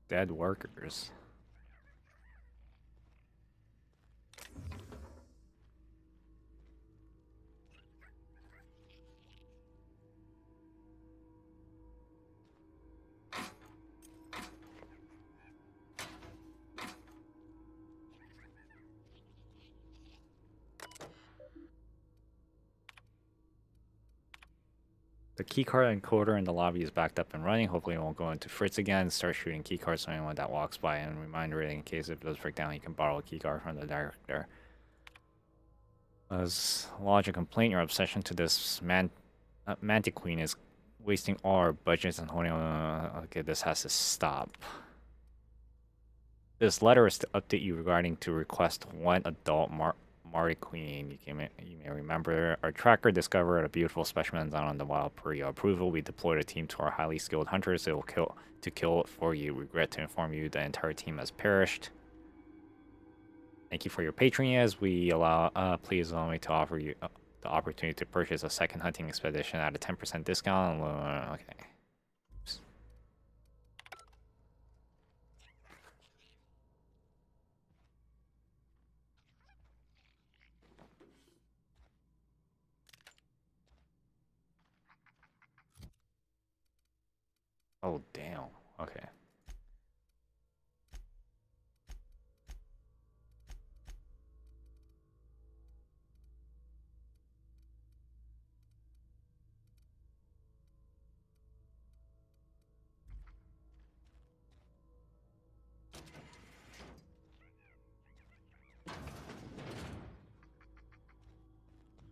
Dead workers. The keycard encoder in the lobby is backed up and running. Hopefully it won't go into Fritz again. Start shooting keycards to anyone that walks by, and reminder in case it does break down, you can borrow a keycard from the director. As lodge a complaint, your obsession to this Mantic Queen is wasting all our budgets and holding on. Okay, this has to stop. This letter is to update you regarding to request one adult Mari Queen. You may remember our tracker discovered a beautiful specimen down on the wild. Per your approval, we deployed a team to our highly skilled hunters. They will kill it for you. Regret to inform you the entire team has perished. Thank you for your patronage. We please allow me to offer you the opportunity to purchase a second hunting expedition at a 10% discount. Okay. Oops. Oh, damn. Okay.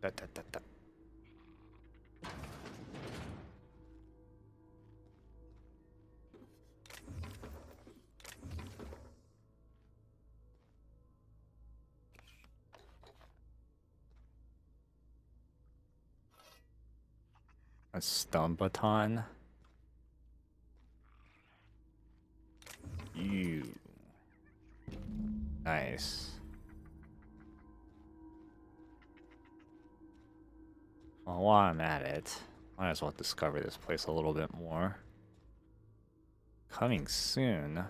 Da. A stun baton. You. Nice. Well, while I'm at it, might as well discover this place a little bit more. Coming soon.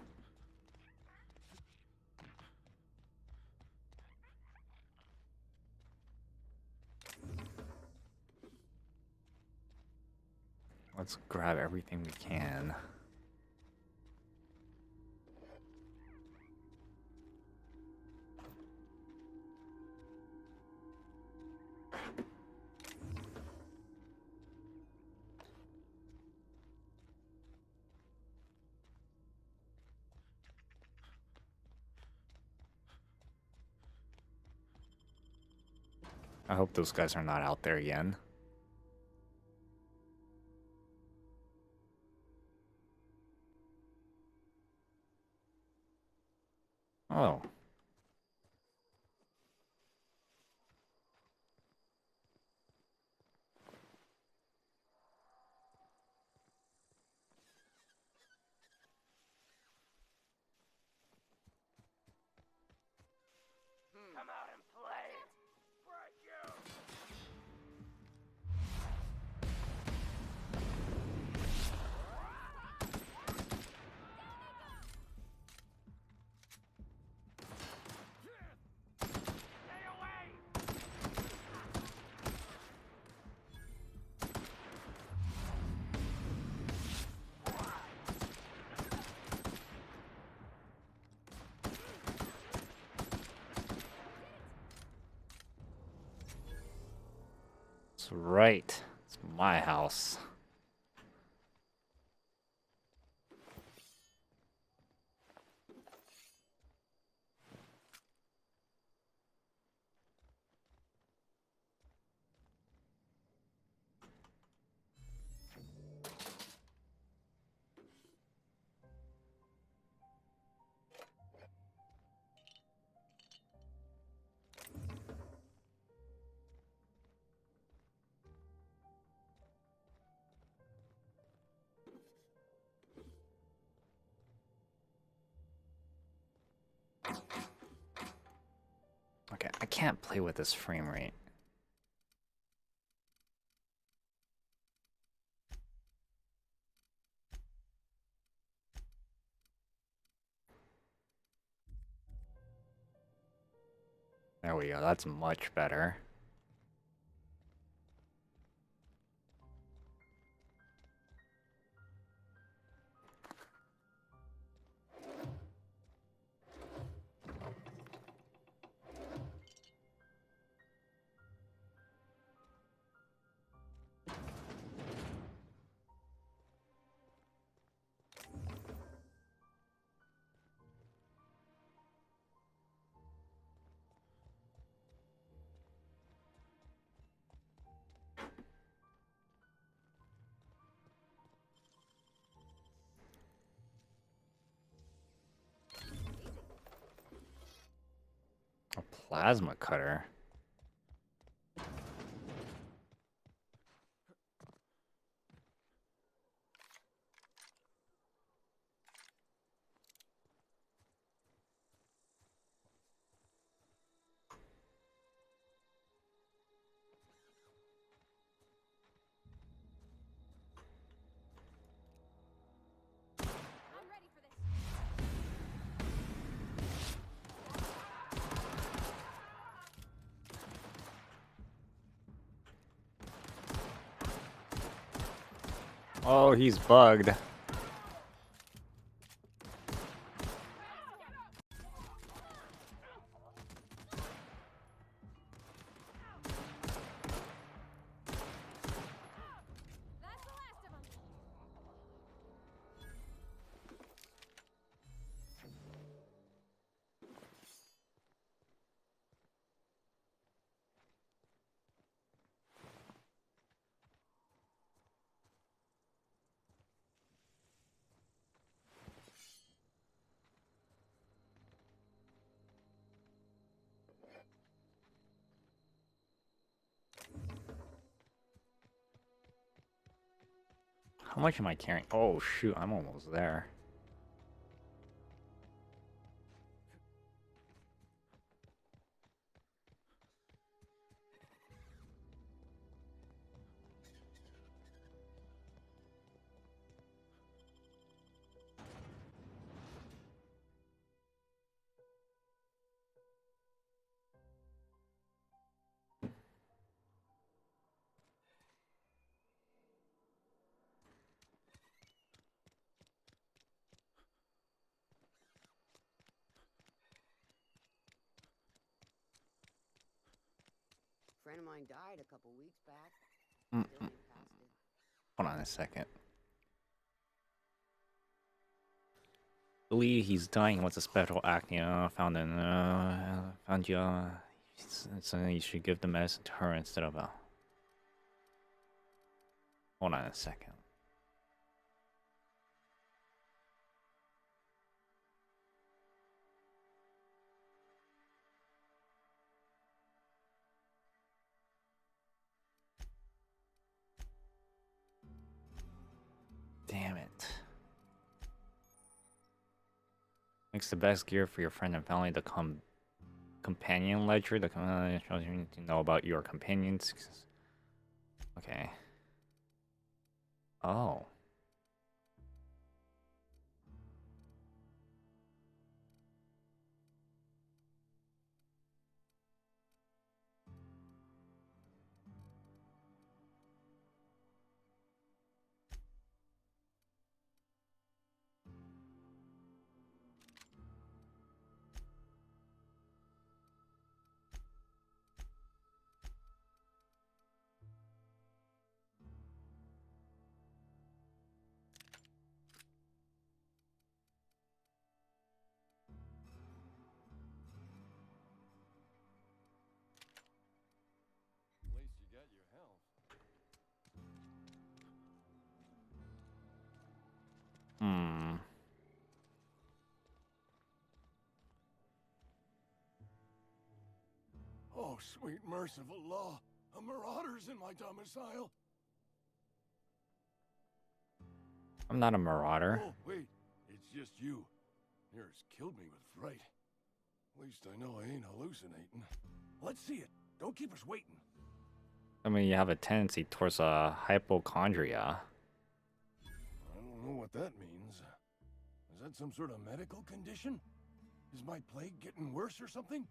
Let's grab everything we can. I hope those guys are not out there again. Oh. Come out and play! Frick you! Stay away! That's right. It's my house. Okay, I can't play with this frame rate. There we go. That's much better. A plasma cutter. I'm ready for this. Oh, he's bugged. That's the last of them. How much am I carrying? Oh shoot, I'm almost there. Friend of mine died a couple weeks back. Mm-mm. Still ain't past it. Hold on a second. Believe he's dying with a special acne found in found you. So you should give the medicine to her instead of Hold on a second. Damn it. Makes the best gear for your friend and family the companion ledger. The shows you need to know about your companions. Okay. Oh. At least you got your health. Hmm. Oh, sweet merciful law. A marauder's in my domicile. I'm not a marauder. Oh, wait. It's just you. Yours killed me with fright. At least I know I ain't hallucinating. Let's see it. Don't keep us waiting. I mean, you have a tendency towards hypochondria. I don't know what that means. Is that some sort of medical condition? Is my plague getting worse or something?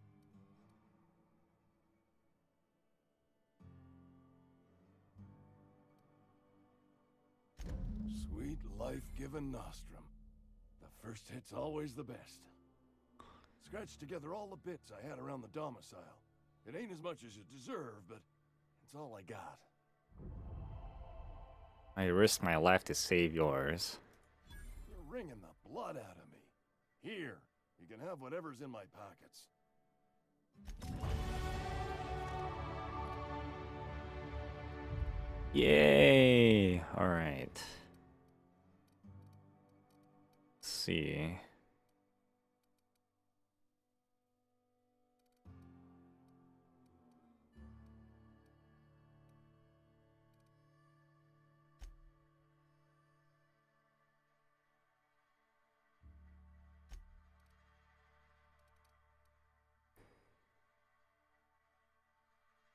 Sweet life-given nostrum. The first hit's always the best. Scratched together all the bits I had around the domicile. It ain't as much as you deserve, but it's all I got. I risked my life to save yours. You're wringing the blood out of me. Here, you can have whatever's in my pockets. Yay! Alright. Let's see.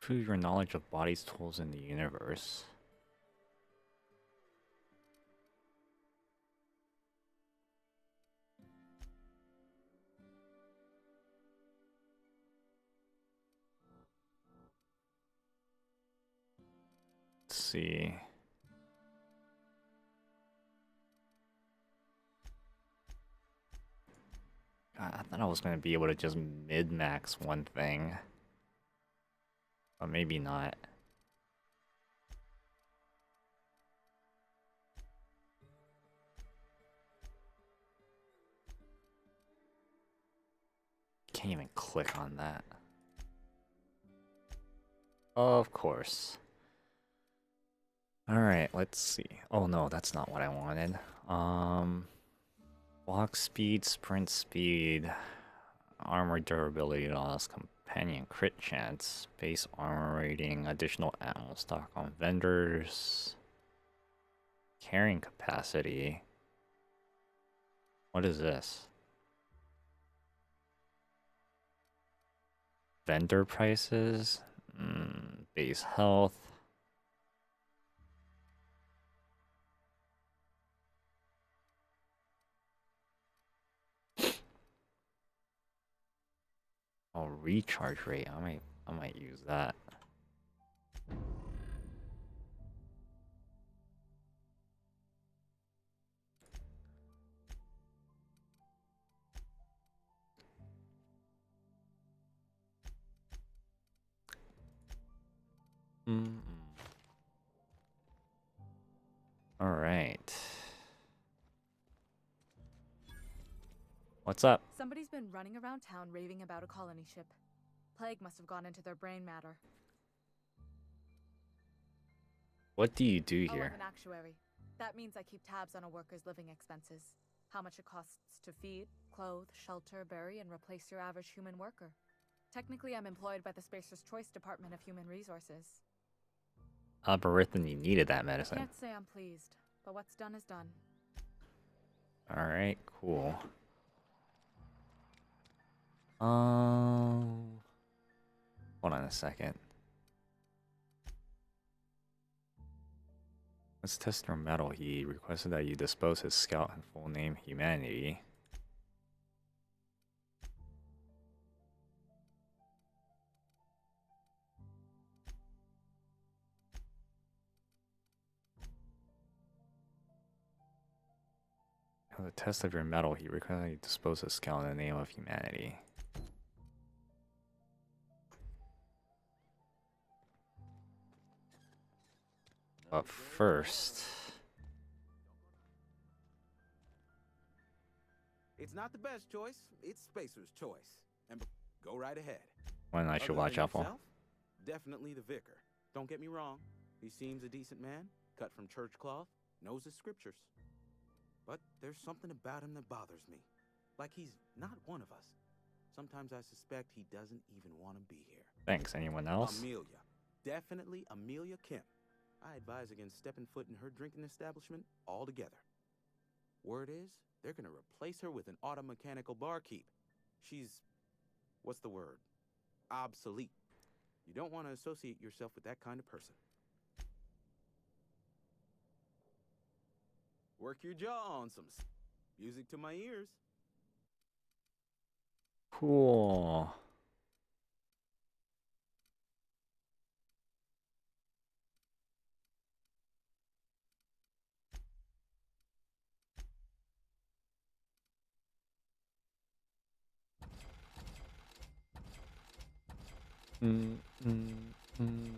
Improve your knowledge of bodies, tools in the universe. Let's see. God, I thought I was gonna be able to just mid-max one thing. But maybe not. Can't even click on that. Of course. Alright, let's see. Oh no, that's not what I wanted. Walk speed, sprint speed, armor durability loss, companion crit chance, base armor rating, additional ammo stock on vendors, carrying capacity. What is this? Vendor prices, base health. Oh, recharge rate. I might use that. All right. What's up? Somebody's been running around town raving about a colony ship. Plague must have gone into their brain matter. What do you do Oh, here? I'm an actuary. That means I keep tabs on a worker's living expenses. How much it costs to feed, clothe, shelter, bury, and replace your average human worker. Technically, I'm employed by the Spacer's Choice Department of Human Resources. Alberithon, you needed that medicine. Can't say I'm pleased, but what's done is done. Alright, cool. Hold on a second. Let's test your metal. He requested that you dispose his scout and full name Humanity. On the test of your metal, he requested that you dispose his scout in the name of Humanity. But first, It's not the best choice. It's Spacer's choice. And go right ahead. one I should Other watch than out for. yourself, definitely the vicar. Don't get me wrong. He seems a decent man, cut from church cloth, knows his scriptures. But there's something about him that bothers me. Like he's not one of us. Sometimes I suspect he doesn't even want to be here. Thanks. Anyone else? Amelia. Definitely Amelia Kemp. I advise against stepping foot in her drinking establishment altogether. Word is, they're gonna replace her with an automechanical barkeep. She's, what's the word? Obsolete. You don't want to associate yourself with that kind of person. Work your jaw on some music to my ears. Cool. Mm, mm, mm.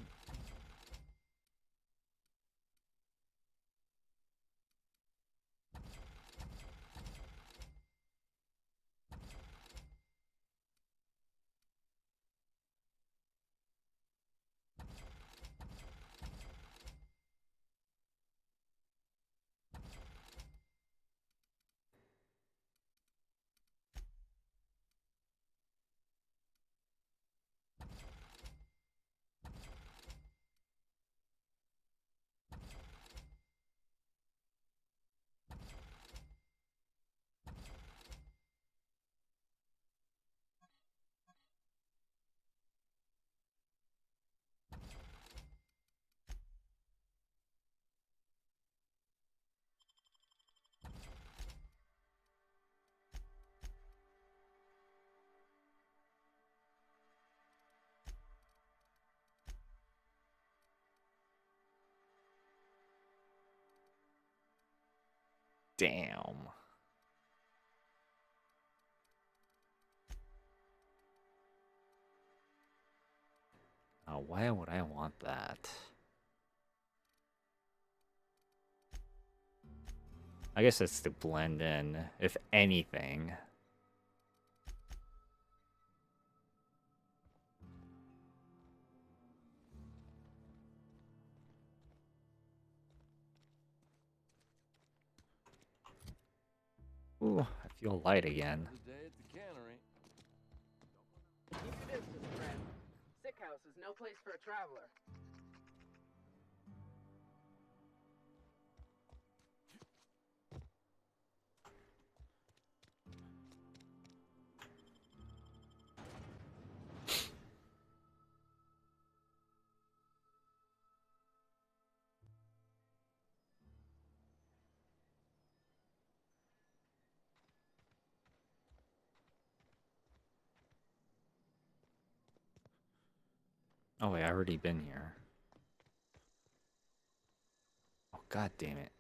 Damn. Why would I want that? I guess it's to blend in, if anything. Ooh, I feel light again. The day at the cannery. Keep your distance, friend. Sick house is no place for a traveler. Oh wait, I already been here. Oh god damn it.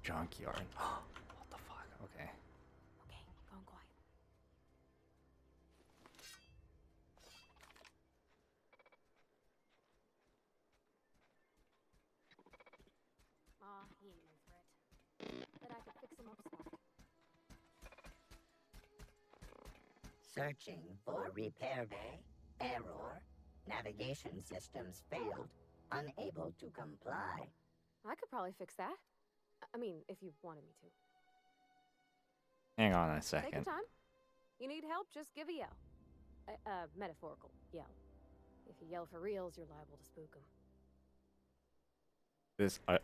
Junkyard. What the fuck? Okay. Okay, going quiet. He ain't no threat. But I could fix him up smart. Searching for repair bay. Error. Navigation systems failed. Unable to comply. I could probably fix that. I mean, if you wanted me to. Hang on a Take your second. time. You need help, just give a yell. Metaphorical yell. If you yell for reals, you're liable to spook them.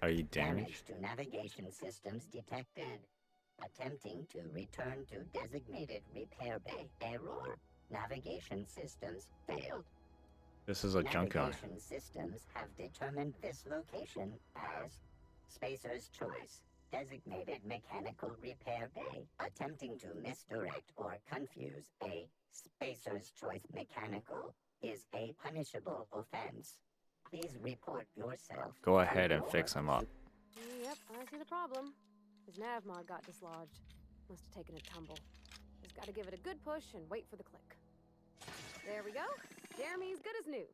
Are you Damage damaged? to navigation systems detected. Attempting to return to designated repair bay. Error. Navigation systems failed. This is a junkyard. Navigation systems have determined this location as Spacer's Choice, designated mechanical repair bay. Attempting to misdirect or confuse a Spacer's Choice mechanical is a punishable offense. Please report yourself. Go ahead and fix him up. Yep, I see the problem. His nav mod got dislodged. Must have taken a tumble. Just gotta give it a good push and wait for the click. There we go. Jeremy's good as new.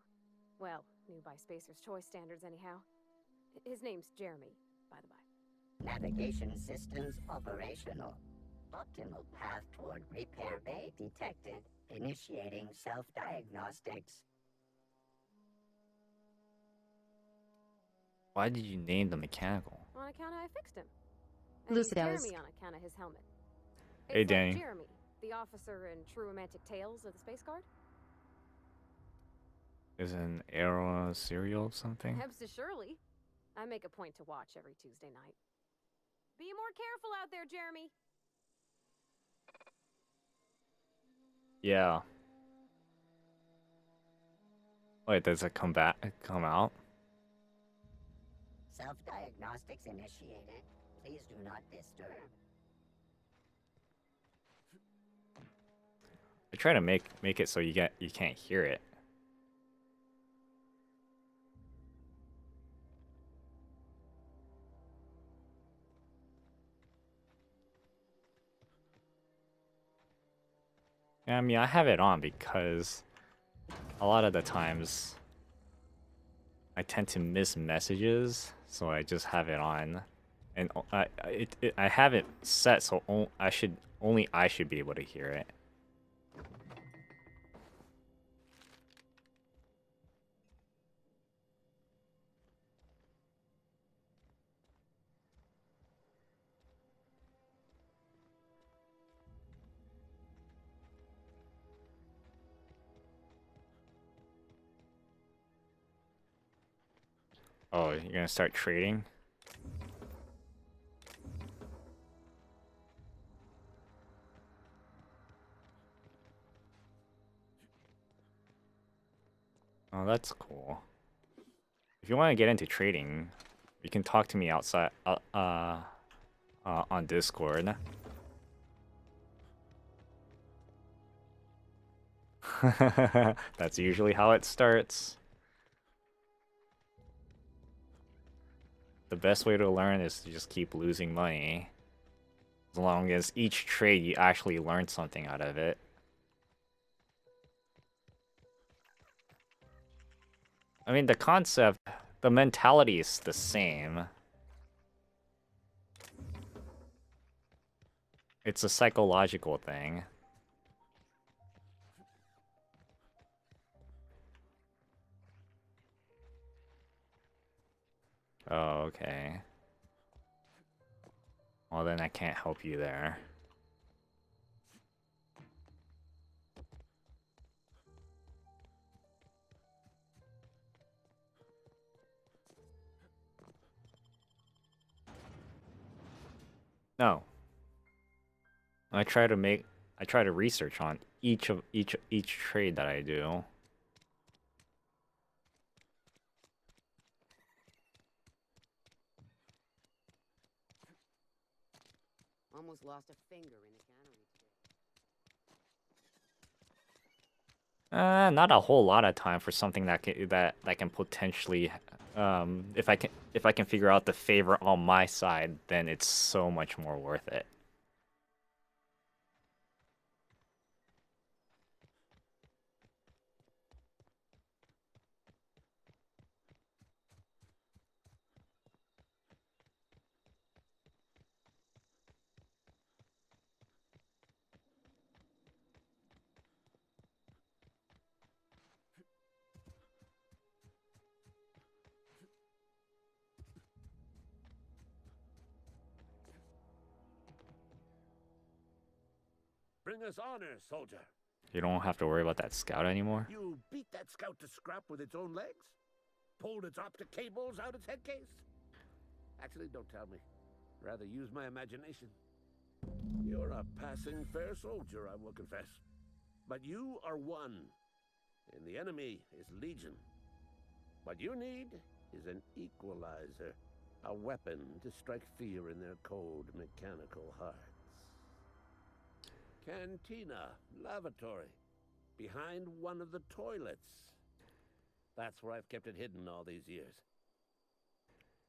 Well, new by Spacer's Choice standards anyhow. His name's Jeremy, by the by. Navigation systems operational. Optimal path toward repair bay detected. Initiating self-diagnostics. Why did you name the mechanical? On account of I fixed him. And Lucidos. Jeremy on account of his helmet. Hey, It's Danny. like Jeremy, the officer in True Romantic Tales of the Space Guard. Is it an Arrow cereal something? Hebs to Shirley. I make a point to watch every Tuesday night. Be more careful out there, Jeremy. Yeah. Wait, does it come out? Self-diagnostics initiated. Please do not disturb. I try to make it so you can't hear it. Yeah, I mean, I have it on because a lot of the times I tend to miss messages, so I just have it on, and I have it set so only I should be able to hear it. Oh, you're gonna start trading? Oh, that's cool. If you want to get into trading, you can talk to me outside, on Discord. That's usually how it starts. The best way to learn is to just keep losing money. As long as each trade you actually learn something out of it. I mean, the concept, the mentality is the same. It's a psychological thing. Oh, okay. Well, then I can't help you there. No. I try to research on each trade that I do. Almost lost a finger in a cannery today. Not a whole lot of time for something that can potentially, if I can figure out the favor on my side, then it's so much more worth it. Bring us honor, soldier. You don't have to worry about that scout anymore. You beat that scout to scrap with its own legs? Pulled its optic cables out its head case? Actually, don't tell me. Rather use my imagination. You're a passing fair soldier, I will confess. But you are one, and the enemy is legion. What you need is an equalizer, a weapon to strike fear in their cold, mechanical hearts. Cantina, lavatory, behind one of the toilets. That's where I've kept it hidden all these years.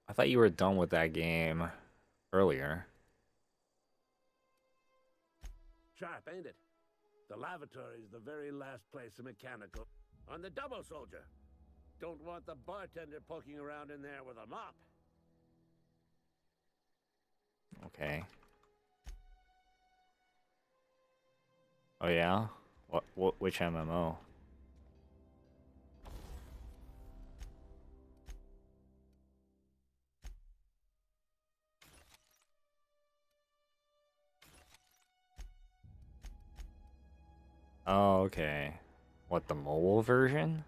I thought you were done with that game earlier. Sharp, ain't it? The lavatory is the very last place a mechanical. On the double, soldier. Don't want the bartender poking around in there with a mop. Okay. Oh yeah? Which MMO? Oh, okay. What, the mobile version?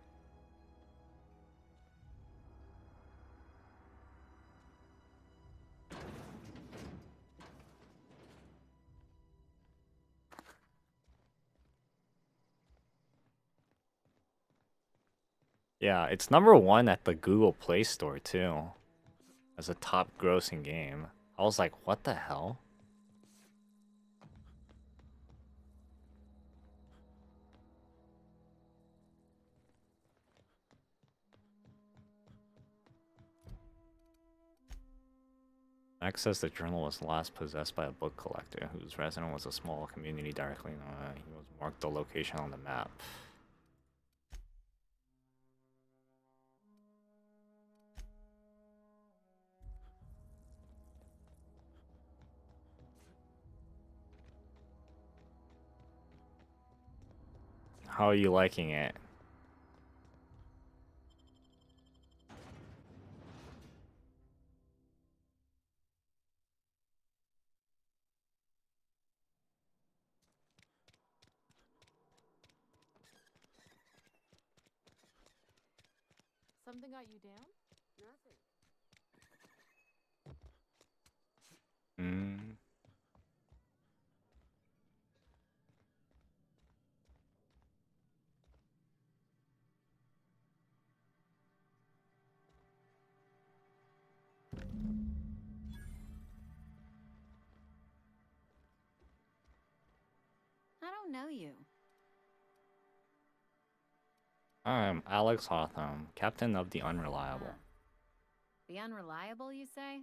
Yeah, it's #1 at the Google Play Store too, as a top grossing game. I was like, what the hell? Max says the journal was last possessed by a book collector whose resident was a small community directly. He was marked the location on the map. How are you liking it? Something got you down? Nothing. Mm. I don't know you. I'm Alex Hotham, captain of the Unreliable. The Unreliable, you say?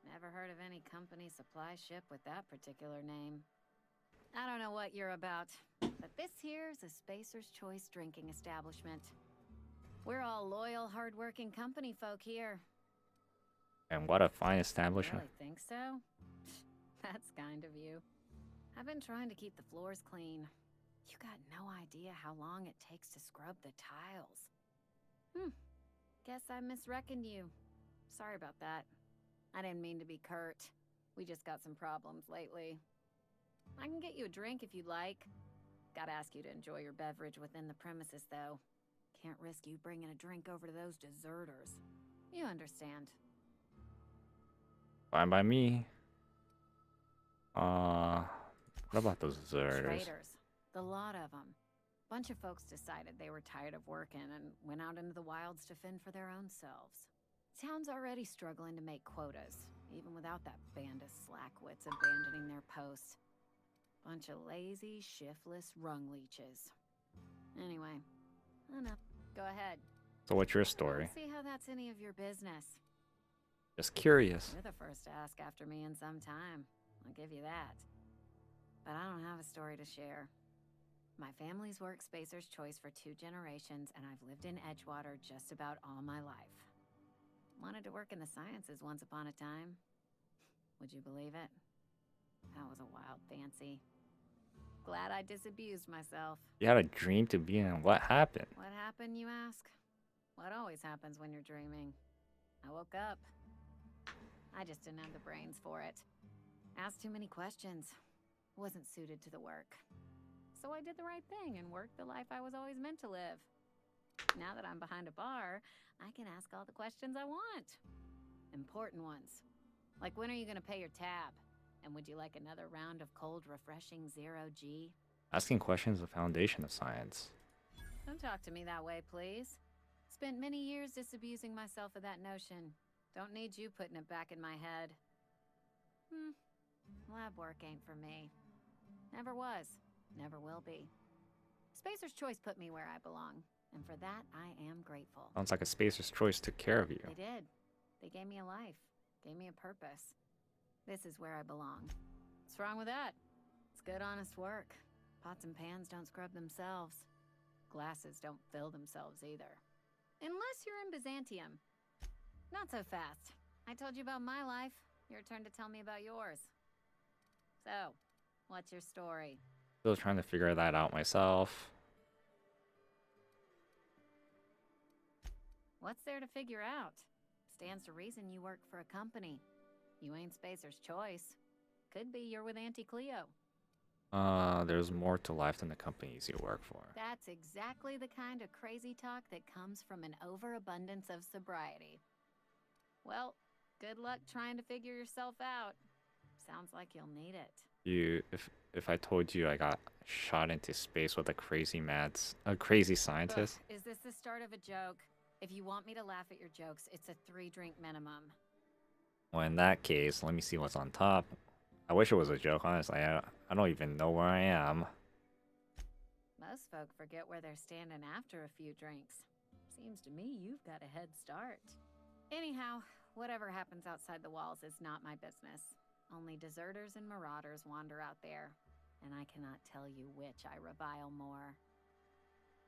Never heard of any company supply ship with that particular name. I don't know what you're about, but this here's a Spacer's Choice drinking establishment. We're all loyal, hard-working company folk here. And what a fine establishment. Really think so? That's kind of you. I've been trying to keep the floors clean. You got no idea how long it takes to scrub the tiles. Guess I misreckoned you. Sorry about that. I didn't mean to be curt. We just got some problems lately. I can get you a drink if you'd like. Gotta ask you to enjoy your beverage within the premises, though. Can't risk you bringing a drink over to those deserters. You understand. Fine by me. What about those deserters? Traitors. The lot of them. Bunch of folks decided they were tired of working and went out into the wilds to fend for their own selves. Town's already struggling to make quotas, even without that band of slackwits abandoning their posts. Bunch of lazy, shiftless rung leeches. Anyway, enough. Go ahead. So what's your story? See how that's any of your business. Just curious. You're the first to ask after me in some time. I'll give you that. But I don't have a story to share. My family's worked Spacer's Choice for 2 generations, and I've lived in Edgewater just about all my life. Wanted to work in the sciences once upon a time. Would you believe it? That was a wild fancy. Glad I disabused myself. You had a dream to be in. What happened? What happened, you ask? What always happens when you're dreaming. I woke up. I just didn't have the brains for it. Asked too many questions. Wasn't suited to the work. So I did the right thing and worked the life I was always meant to live. Now that I'm behind a bar, I can ask all the questions I want. Important ones. Like, when are you gonna pay your tab? And would you like another round of cold, refreshing Zero-G? Asking questions is the foundation of science. Don't talk to me that way, please. Spent many years disabusing myself of that notion. Don't need you putting it back in my head. Lab work ain't for me. Never was. Never will be. Spacer's Choice put me where I belong, and for that, I am grateful. Sounds like a Spacer's Choice took care of you. They did. They gave me a life. Gave me a purpose. This is where I belong. What's wrong with that? It's good, honest work. Pots and pans don't scrub themselves. Glasses don't fill themselves either. Unless you're in Byzantium. Not so fast. I told you about my life. Your turn to tell me about yours. So, what's your story? Still trying to figure that out myself. What's there to figure out? Stands to reason you work for a company. You ain't Spacer's Choice. Could be you're with Auntie Cleo. There's more to life than the companies you work for. That's exactly the kind of crazy talk that comes from an overabundance of sobriety. Well, good luck trying to figure yourself out. Sounds like you'll need it. If I told you I got shot into space with a crazy scientist. Ugh, is this the start of a joke? If you want me to laugh at your jokes, it's a 3-drink minimum. Well, in that case, let me see what's on top. I wish it was a joke, honestly. I don't even know where I am. Most folk forget where they're standing after a few drinks. Seems to me you've got a head start. Anyhow, whatever happens outside the walls is not my business. Only deserters and marauders wander out there, and I cannot tell you which I revile more.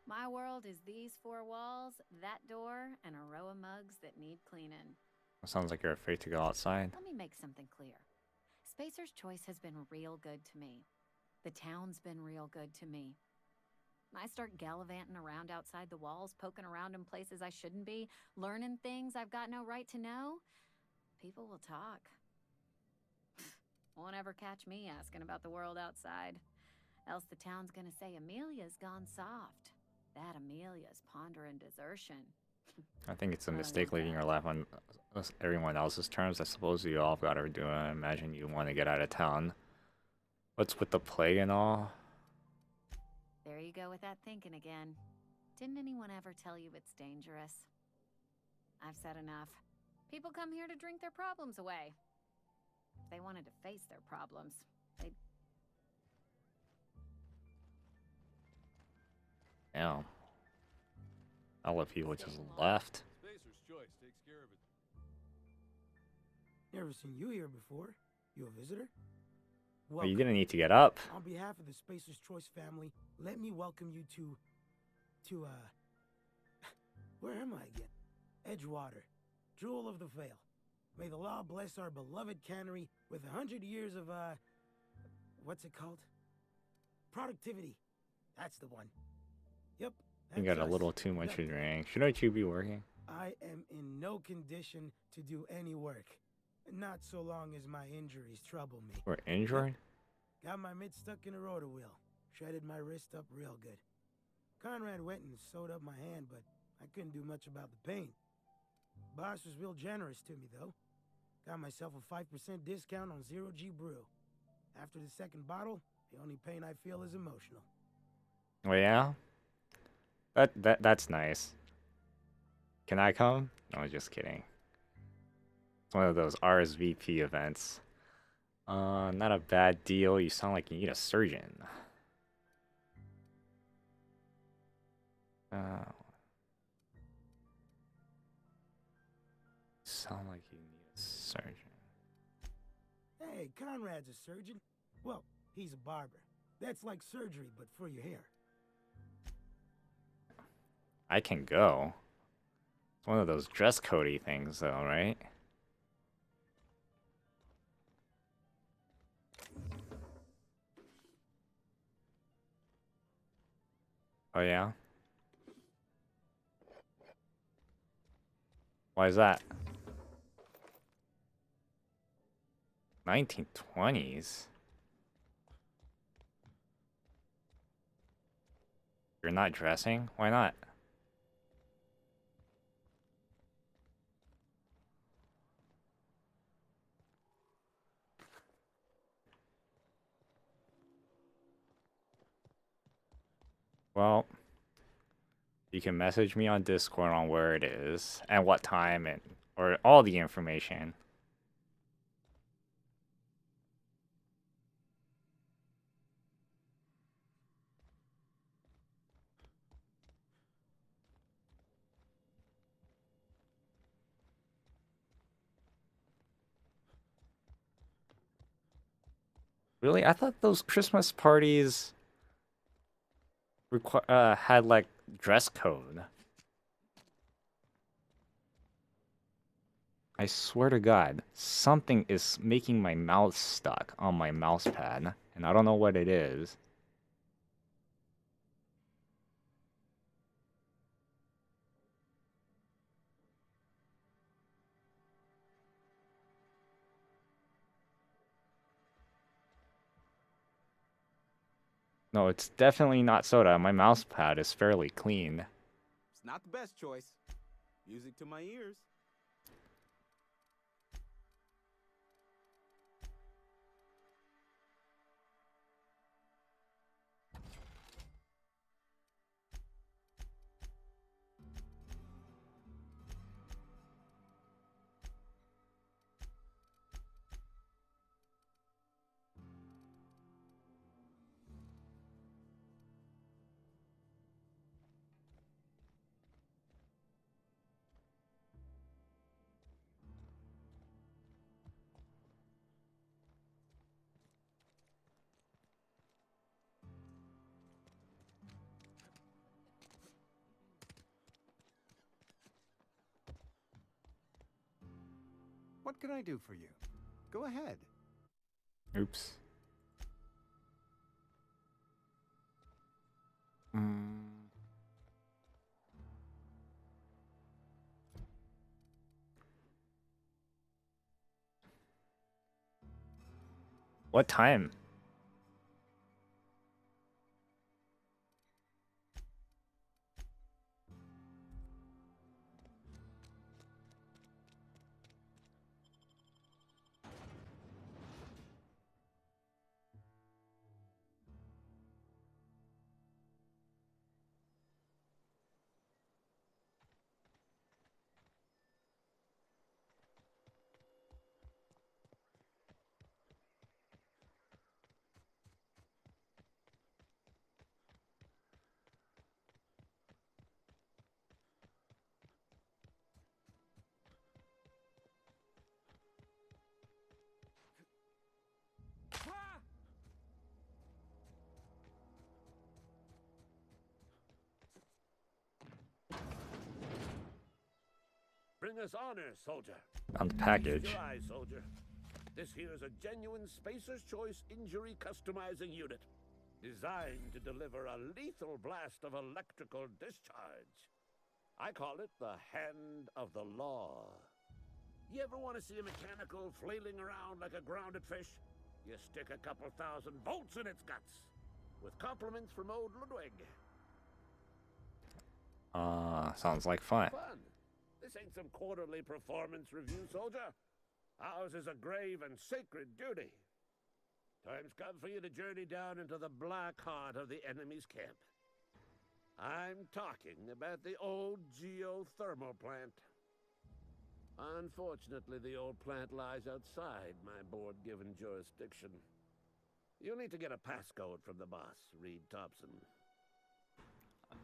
My world is these 4 walls, that door, and a row of mugs that need cleaning. Sounds like you're afraid to go outside. Let me make something clear. Spacer's Choice has been real good to me. The town's been real good to me. I start gallivanting around outside the walls, poking around in places I shouldn't be, learning things I've got no right to know. People will talk. Won't ever catch me asking about the world outside. Else the town's gonna say Amelia's gone soft. That Amelia's pondering desertion. I think it's a mistake leaving your life on everyone else's terms. I suppose you all got to do it. I imagine you want to get out of town. What's with the plague and all? There you go with that thinking again. Didn't anyone ever tell you it's dangerous? I've said enough. People come here to drink their problems away. If they wanted to face their problems, they'd... Damn. All of people just left. Spacer's Choice takes care of it. Never seen you here before. You a visitor? Well, you're gonna need to get up. On behalf of the Spacer's Choice family, let me welcome you to where am I again? Edgewater, Jewel of the Vale. May the law bless our beloved cannery with 100 years of, what's it called? Productivity. That's the one. Yep. You got a little too much to drink. Shouldn't you be working? I am in no condition to do any work. Not so long as my injuries trouble me. We're injured? Got my mitt stuck in a rotor wheel. Shredded my wrist up real good. Conrad went and sewed up my hand, but I couldn't do much about the pain. Boss was real generous to me, though. Got myself a 5% discount on Zero G Brew. After the second bottle, the only pain I feel is emotional. Oh yeah? That's nice. Can I come? No, just kidding. It's one of those RSVP events. Not a bad deal. You sound like you need a surgeon. Sound like you need a surgeon. Hey, Conrad's a surgeon. Well, he's a barber. That's like surgery, but for your hair. I can go. It's one of those dress codey things, though, right? Oh, yeah? Why is that? 1920s? You're not dressing? Why not? Well, you can message me on Discord on where it is and what time and or all the information. Really? I thought those Christmas parties had like dress code. I swear to God, something is making my mouth stuck on my mouse pad, and I don't know what it is. No, it's definitely not soda. My mouse pad is fairly clean. It's not the best choice. Music to my ears. What can I do for you? Go ahead. Oops. What time? Bring us honor, soldier. On the package. Feast your eyes, soldier. This here is a genuine Spacer's Choice injury customizing unit, designed to deliver a lethal blast of electrical discharge. I call it the Hand of the Law. You ever want to see a mechanical flailing around like a grounded fish? You stick a couple thousand volts in its guts. With compliments from old Ludwig. Sounds like fun. Fun? This ain't some quarterly performance review, soldier. Ours is a grave and sacred duty. Time's come for you to journey down into the black heart of the enemy's camp. I'm talking about the old geothermal plant. Unfortunately, the old plant lies outside my board-given jurisdiction. You'll need to get a passcode from the boss, Reed Thompson.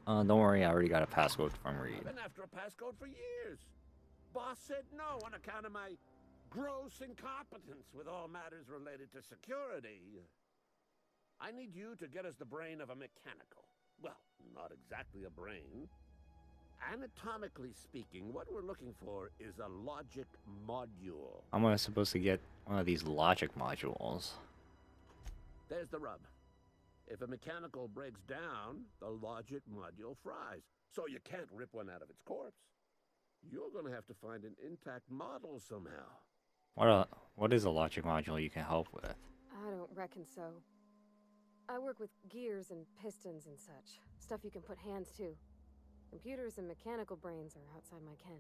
Don't worry, I already got a passcode from Reed. I've been after a passcode for years. Boss said no on account of my gross incompetence with all matters related to security. I need you to get us the brain of a mechanical. Well, not exactly a brain. Anatomically speaking, what we're looking for is a logic module. I'm supposed to get one of these logic modules. There's the rub. If a mechanical breaks down, the logic module fries, so you can't rip one out of its corpse. You're gonna have to find an intact model somehow. What is a logic module you can help with? I don't reckon so. I work with gears and pistons and such. Stuff you can put hands to. Computers and mechanical brains are outside my ken.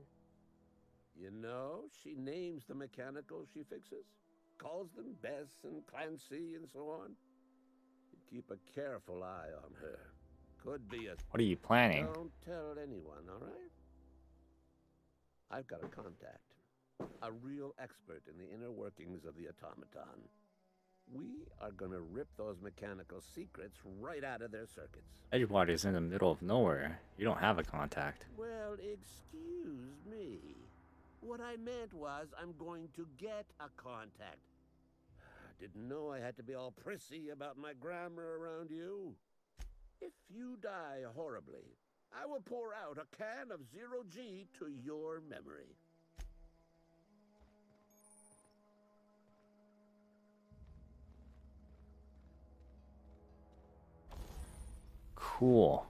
You know, she names the mechanicals she fixes. Calls them Bess and Clancy and so on. You keep a careful eye on her. Could be a... What are you planning? Don't tell anyone, all right? I've got a contact. A real expert in the inner workings of the automaton. We are gonna rip those mechanical secrets right out of their circuits. Edgewater's in the middle of nowhere. You don't have a contact. Well, excuse me. What I meant was I'm going to get a contact. Didn't know I had to be all prissy about my grammar around you. If you die horribly, I will pour out a can of 0G to your memory. Cool.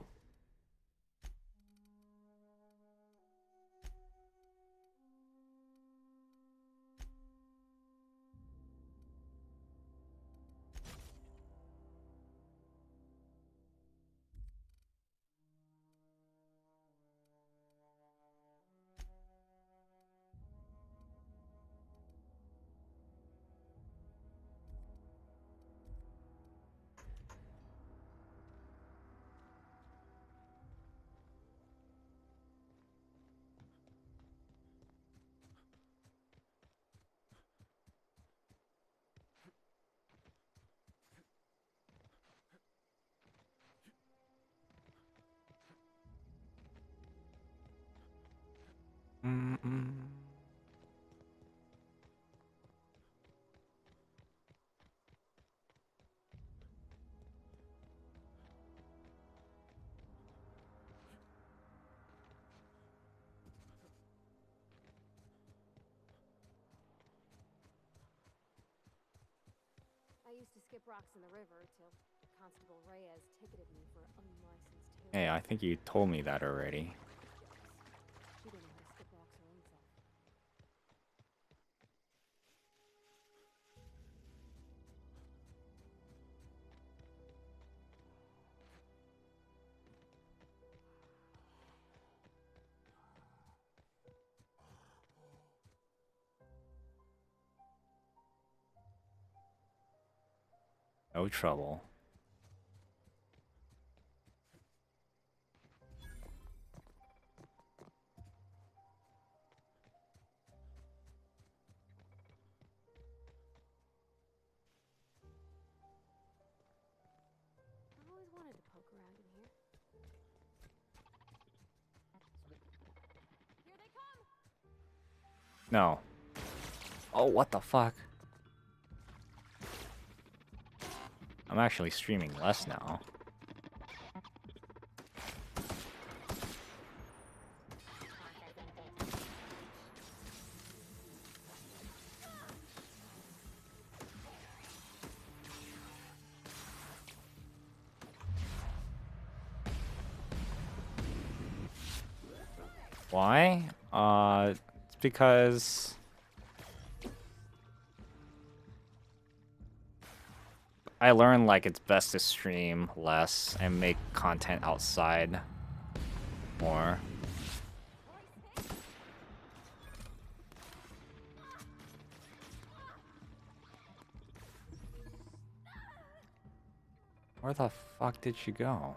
I used to skip rocks in the river till Constable Reyes ticketed me for unlicensed tail. Hey, I think you told me that already. She didn't know how to skip rocks her own self. No trouble. I've always wanted to poke around in here. Here they come! No. Oh, what the fuck? I'm actually streaming less now. Why? It's because I learned like it's best to stream less and make content outside more. Where the fuck did she go?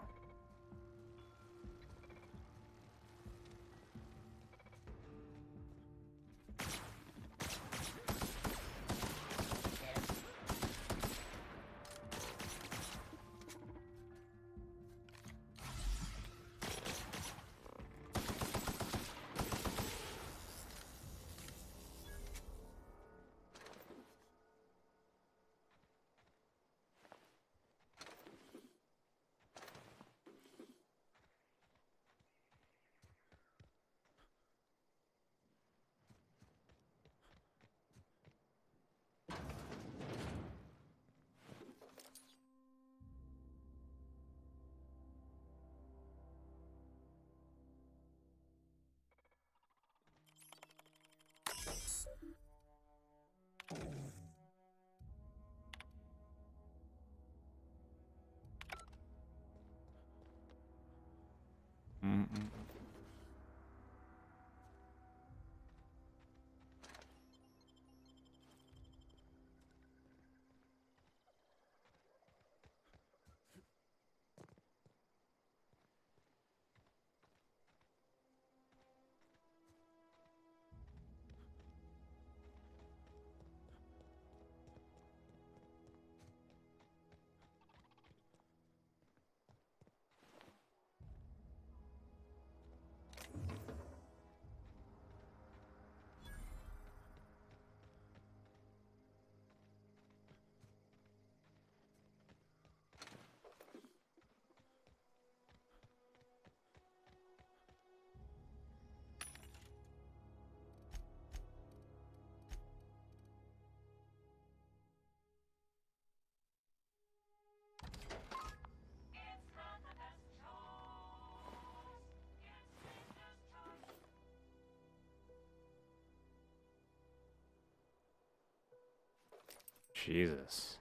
Jesus.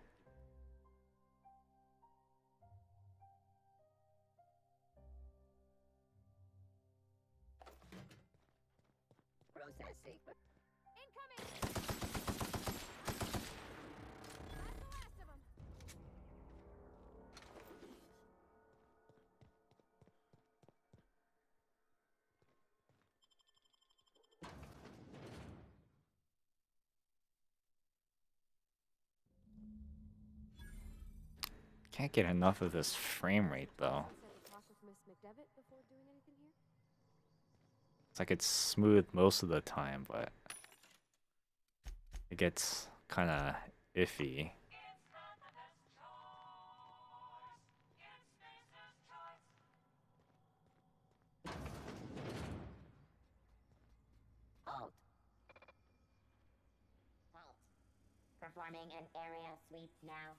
Processing. Incoming! That's the last of them. Can't get enough of this frame rate though. Said to talk with Miss McDevitt before doing anything here? It's like it's smooth most of the time, but it gets kind of iffy. Halt. Halt. Performing an area sweep now.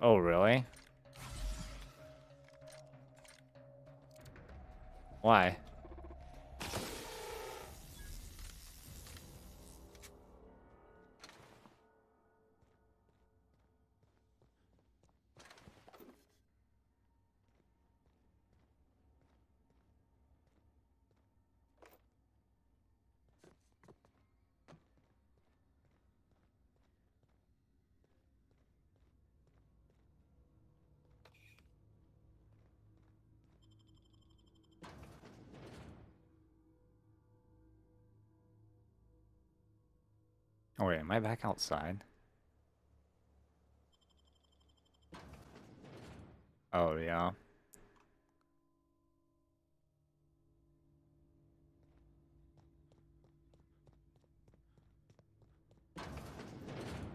Oh, really? Why? Oh wait, am I back outside? Oh yeah.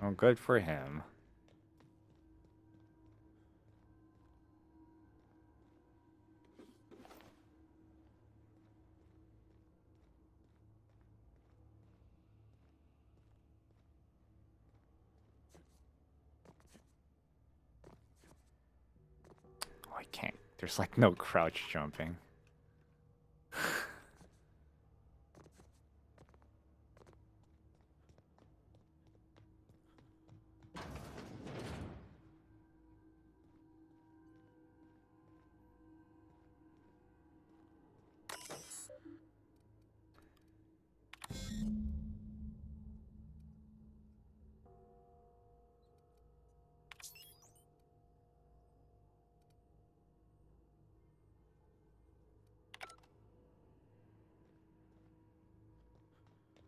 Oh, good for him. Oh, I can't. There's like no crouch jumping.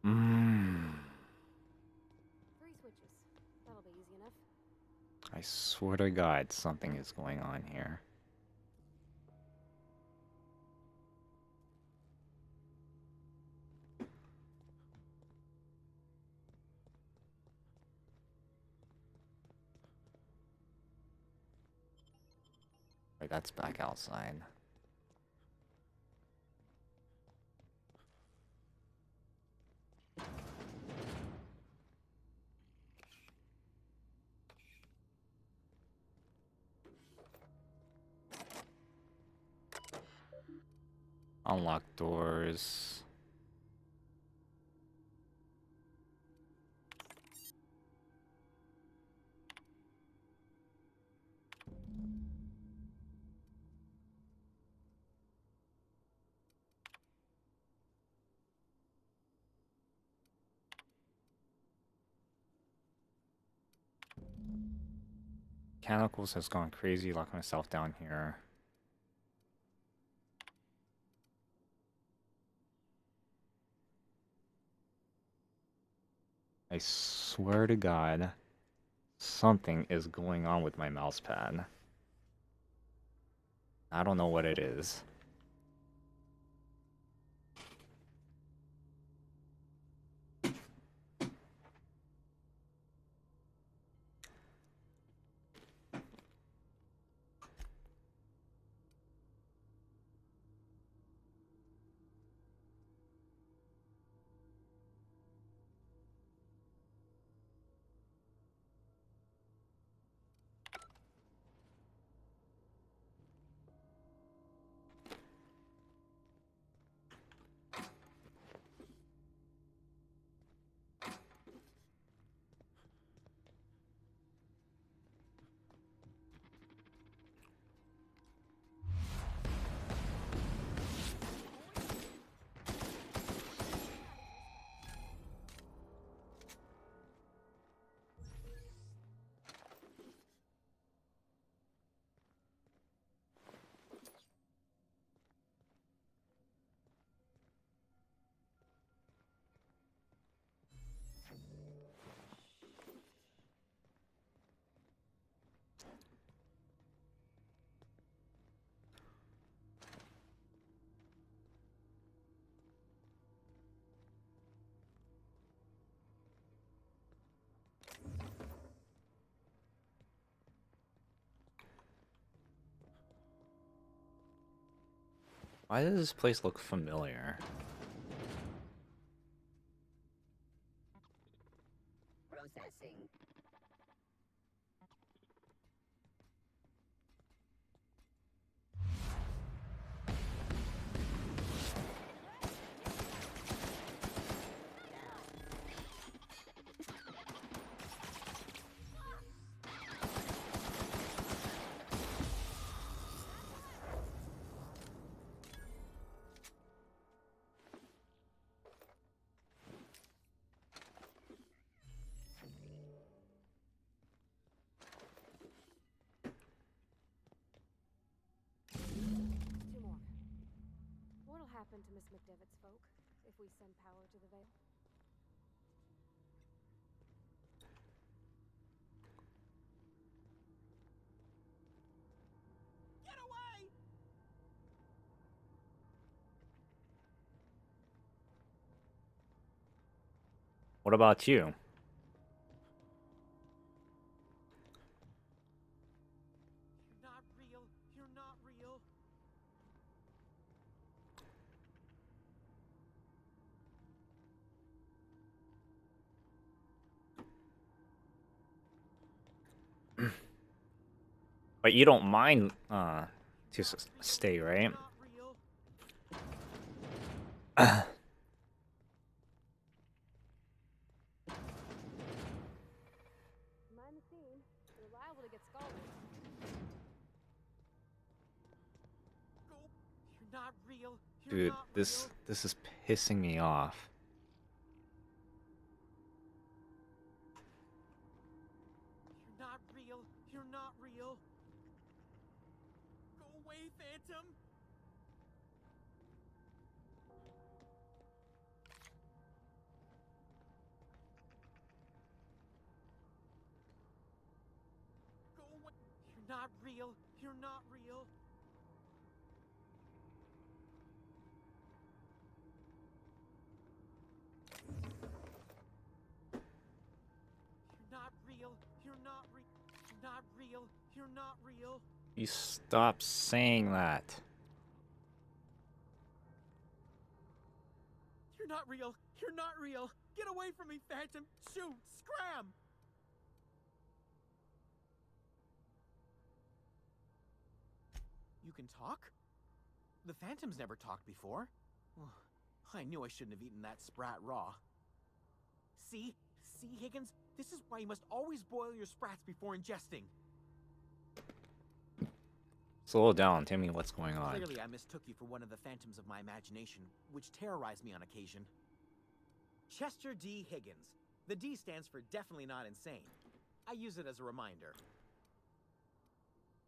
Mmm. 3 switches. That'll be easy enough. I swear to God, something is going on here. Wait, that's back outside. Unlock doors. Mechanicals has gone crazy, lock myself down here. I swear to God, something is going on with my mouse pad. I don't know what it is. Why does this place look familiar? Processing. Two more. What'll happen to Miss McDevitt's folk if we send power to the Vale? Get away! What about you? You're not real. You're not real. But you don't mind to stay, right? Mind the scene. You're liable to get scalded. You're not real. Dude, this is pissing me off. You're not real. You're not real. Go away, Phantom. Go away. You're not real. You're not real. You're not real. You're not real. You're not real. You're not real. You stop saying that. You're not real. You're not real. Get away from me, Phantom. Shoot. Scram. You can talk? The Phantom's never talked before. I knew I shouldn't have eaten that sprat raw. See? See, Higgins? This is why you must always boil your sprats before ingesting. Slow down, tell me what's going on. Clearly, I mistook you for one of the phantoms of my imagination, which terrorized me on occasion. Chester D. Higgins. The D stands for definitely not insane. I use it as a reminder.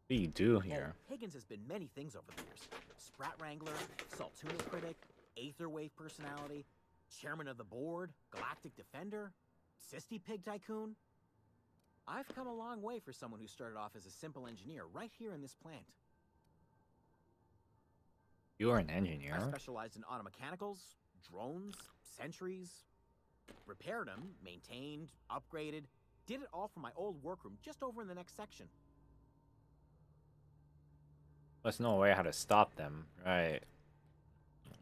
What do you do here? Higgins has been many things over the years. Sprat Wrangler, Saltuna Critic, Aetherwave Personality, Chairman of the Board, Galactic Defender, Sisty Pig Tycoon. I've come a long way for someone who started off as a simple engineer right here in this plant. You're an engineer? I specialized in automechanicals, drones, sentries, repaired them, maintained, upgraded, did it all from my old workroom just over in the next section. There's no way how to stop them, right?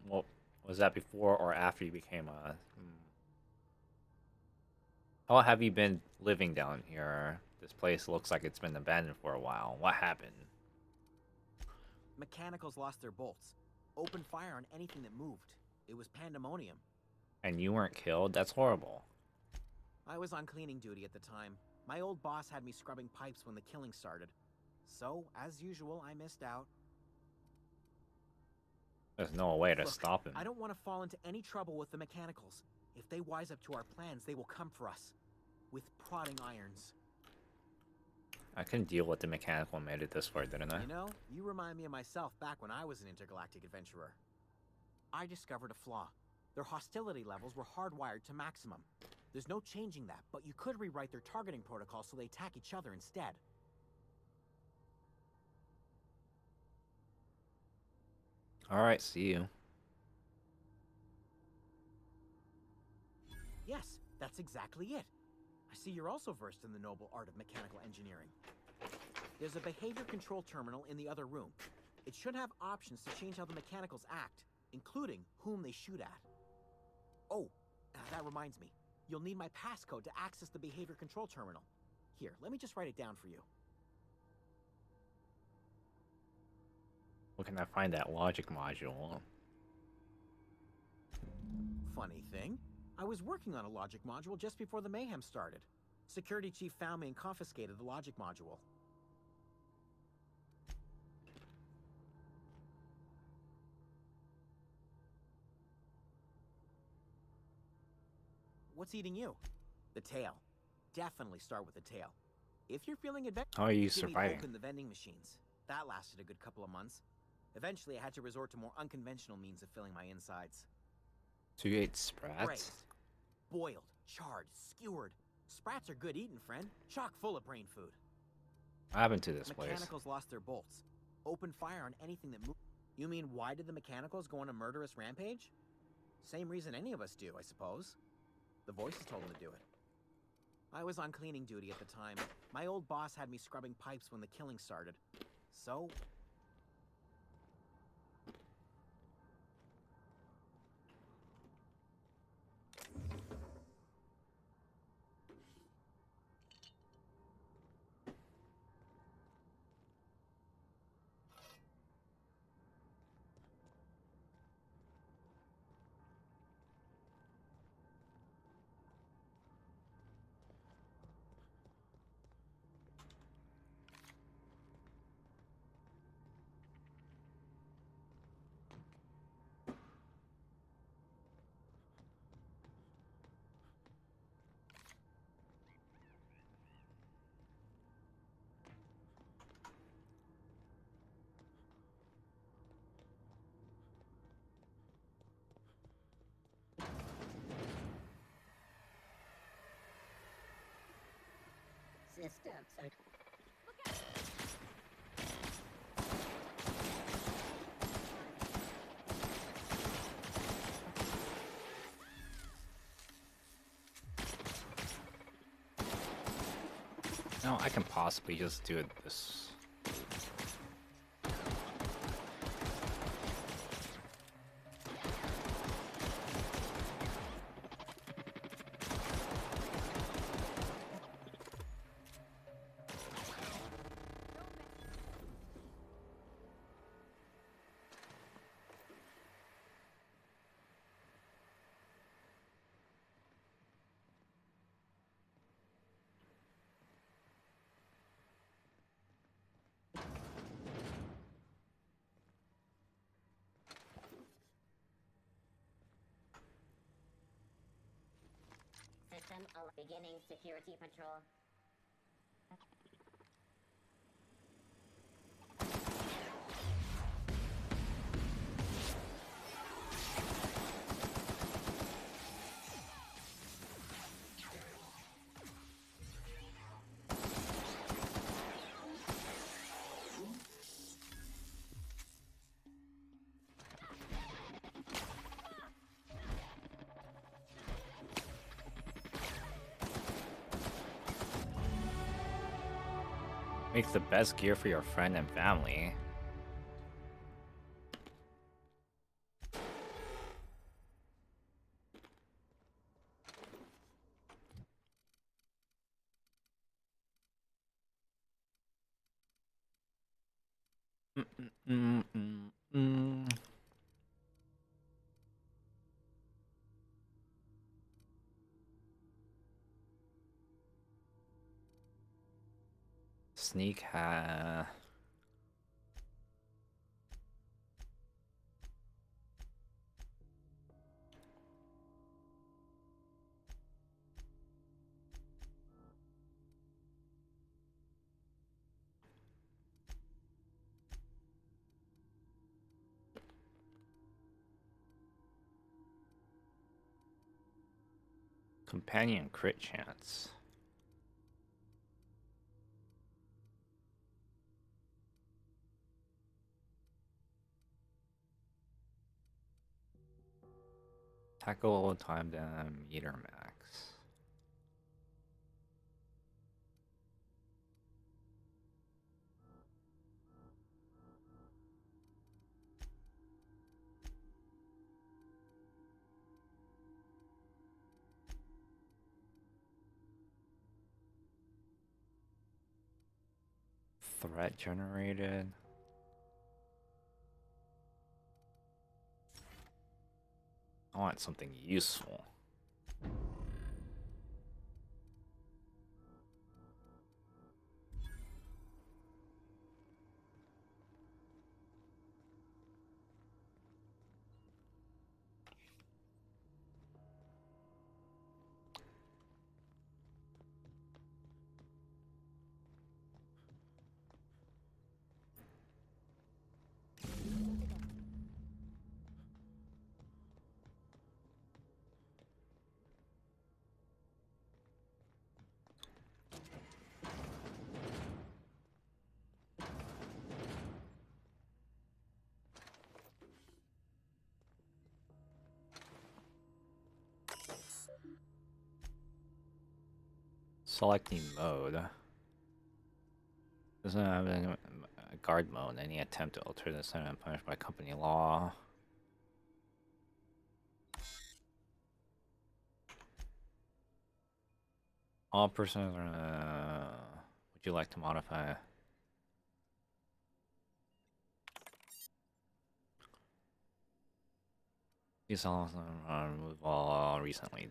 Well, was that before or after you became a... How have you been living down here? This place looks like it's been abandoned for a while. What happened? Mechanicals lost their bolts. Opened fire on anything that moved. It was pandemonium. And you weren't killed? That's horrible. I was on cleaning duty at the time. My old boss had me scrubbing pipes when the killing started. So, as usual, I missed out. There's no way to Look, stop him. I don't want to fall into any trouble with the mechanicals. If they wise up to our plans, they will come for us. With prodding irons. I couldn't deal with the mechanical and made it this far, didn't I? You know, you remind me of myself back when I was an intergalactic adventurer. I discovered a flaw. Their hostility levels were hardwired to maximum. There's no changing that, but you could rewrite their targeting protocol so they attack each other instead. Alright, see you. Yes, that's exactly it. I see you're also versed in the noble art of mechanical engineering. There's a behavior control terminal in the other room. It should have options to change how the mechanicals act, including whom they shoot at. Oh, that reminds me. You'll need my passcode to access the behavior control terminal. Here, let me just write it down for you. Where can I find that logic module? Funny thing, I was working on a logic module just before the mayhem started. Security chief found me and confiscated the logic module. What's eating you? The tail. Definitely start with the tail. If you're feeling adventurous, How are you give me surviving? open the vending machines. That lasted a good couple of months. Eventually, I had to resort to more unconventional means of filling my insides. So you ate sprats? Braised, boiled, charred, skewered. Sprats are good eating, friend. Chock full of brain food. What happened to this place? Mechanicals lost their bolts. Opened fire on anything that moved. You mean why did the mechanicals go on a murderous rampage? Same reason any of us do, I suppose. The voices told them to do it. I was on cleaning duty at the time. My old boss had me scrubbing pipes when the killing started. So... Systems are... No, I can possibly just do this. System beginning security patrol. Make the best gear for your friend and family. Sneak ha. Companion crit chance. Tackle time down meter max. threat generated. I want something useful. Selecting mode. Doesn't have a guard mode. Any attempt to alter the sentiment punished by company law. All persons would you like to modify? These all remove all recently.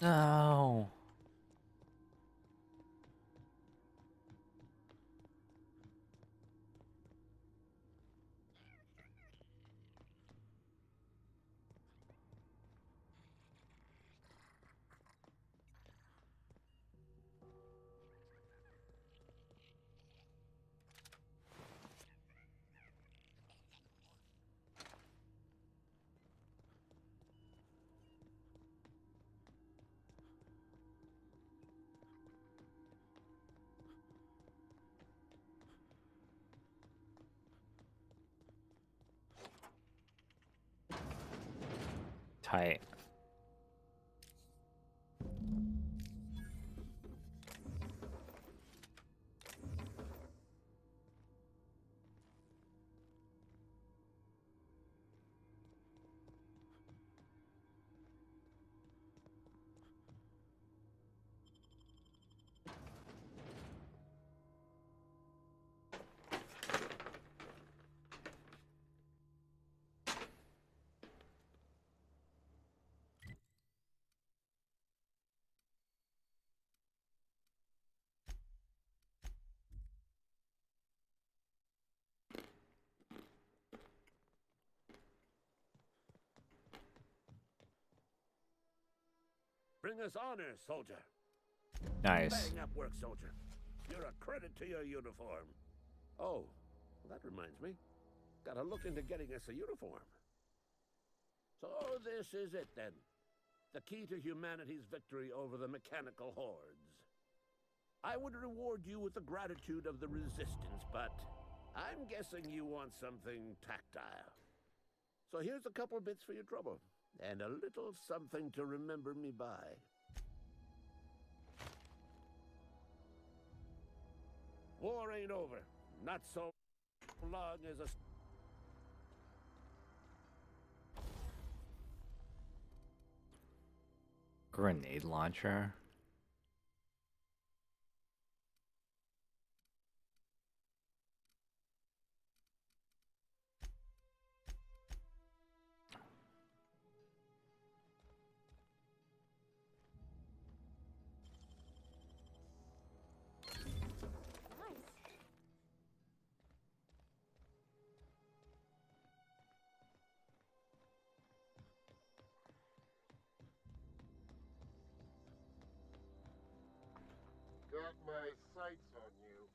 No. Tight. Bring us honor, soldier. Nice. Bang up work, soldier. You're a credit to your uniform. Oh, that reminds me. Gotta look into getting us a uniform. So this is it then. The key to humanity's victory over the mechanical hordes. I would reward you with the gratitude of the resistance, but I'm guessing you want something tactile. So here's a couple bits for your trouble. And a little something to remember me by. War ain't over. Not so long as a... Grenade launcher. guy's sights on you.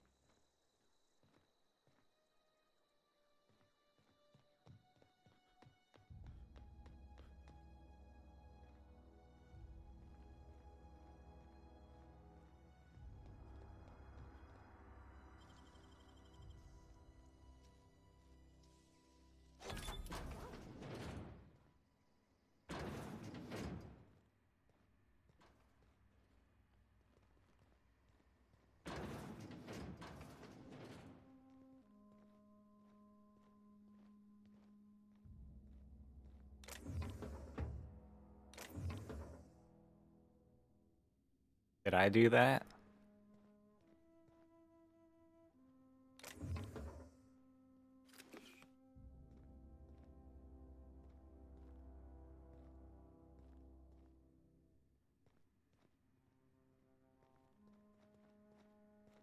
Did I do that?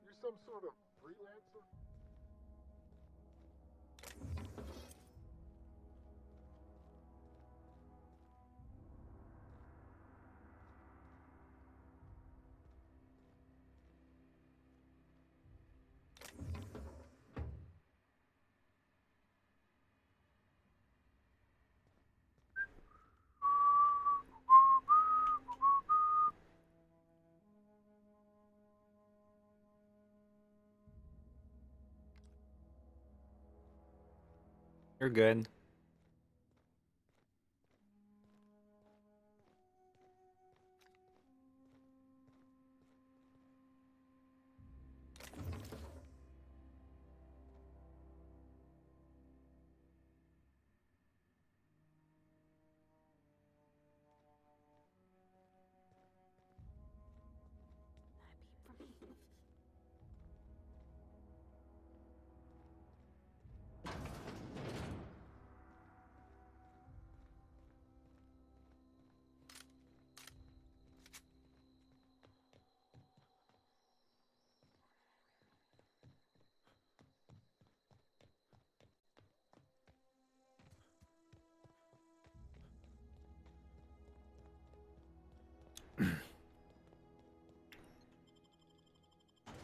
You're some sort of freelancer? You're good.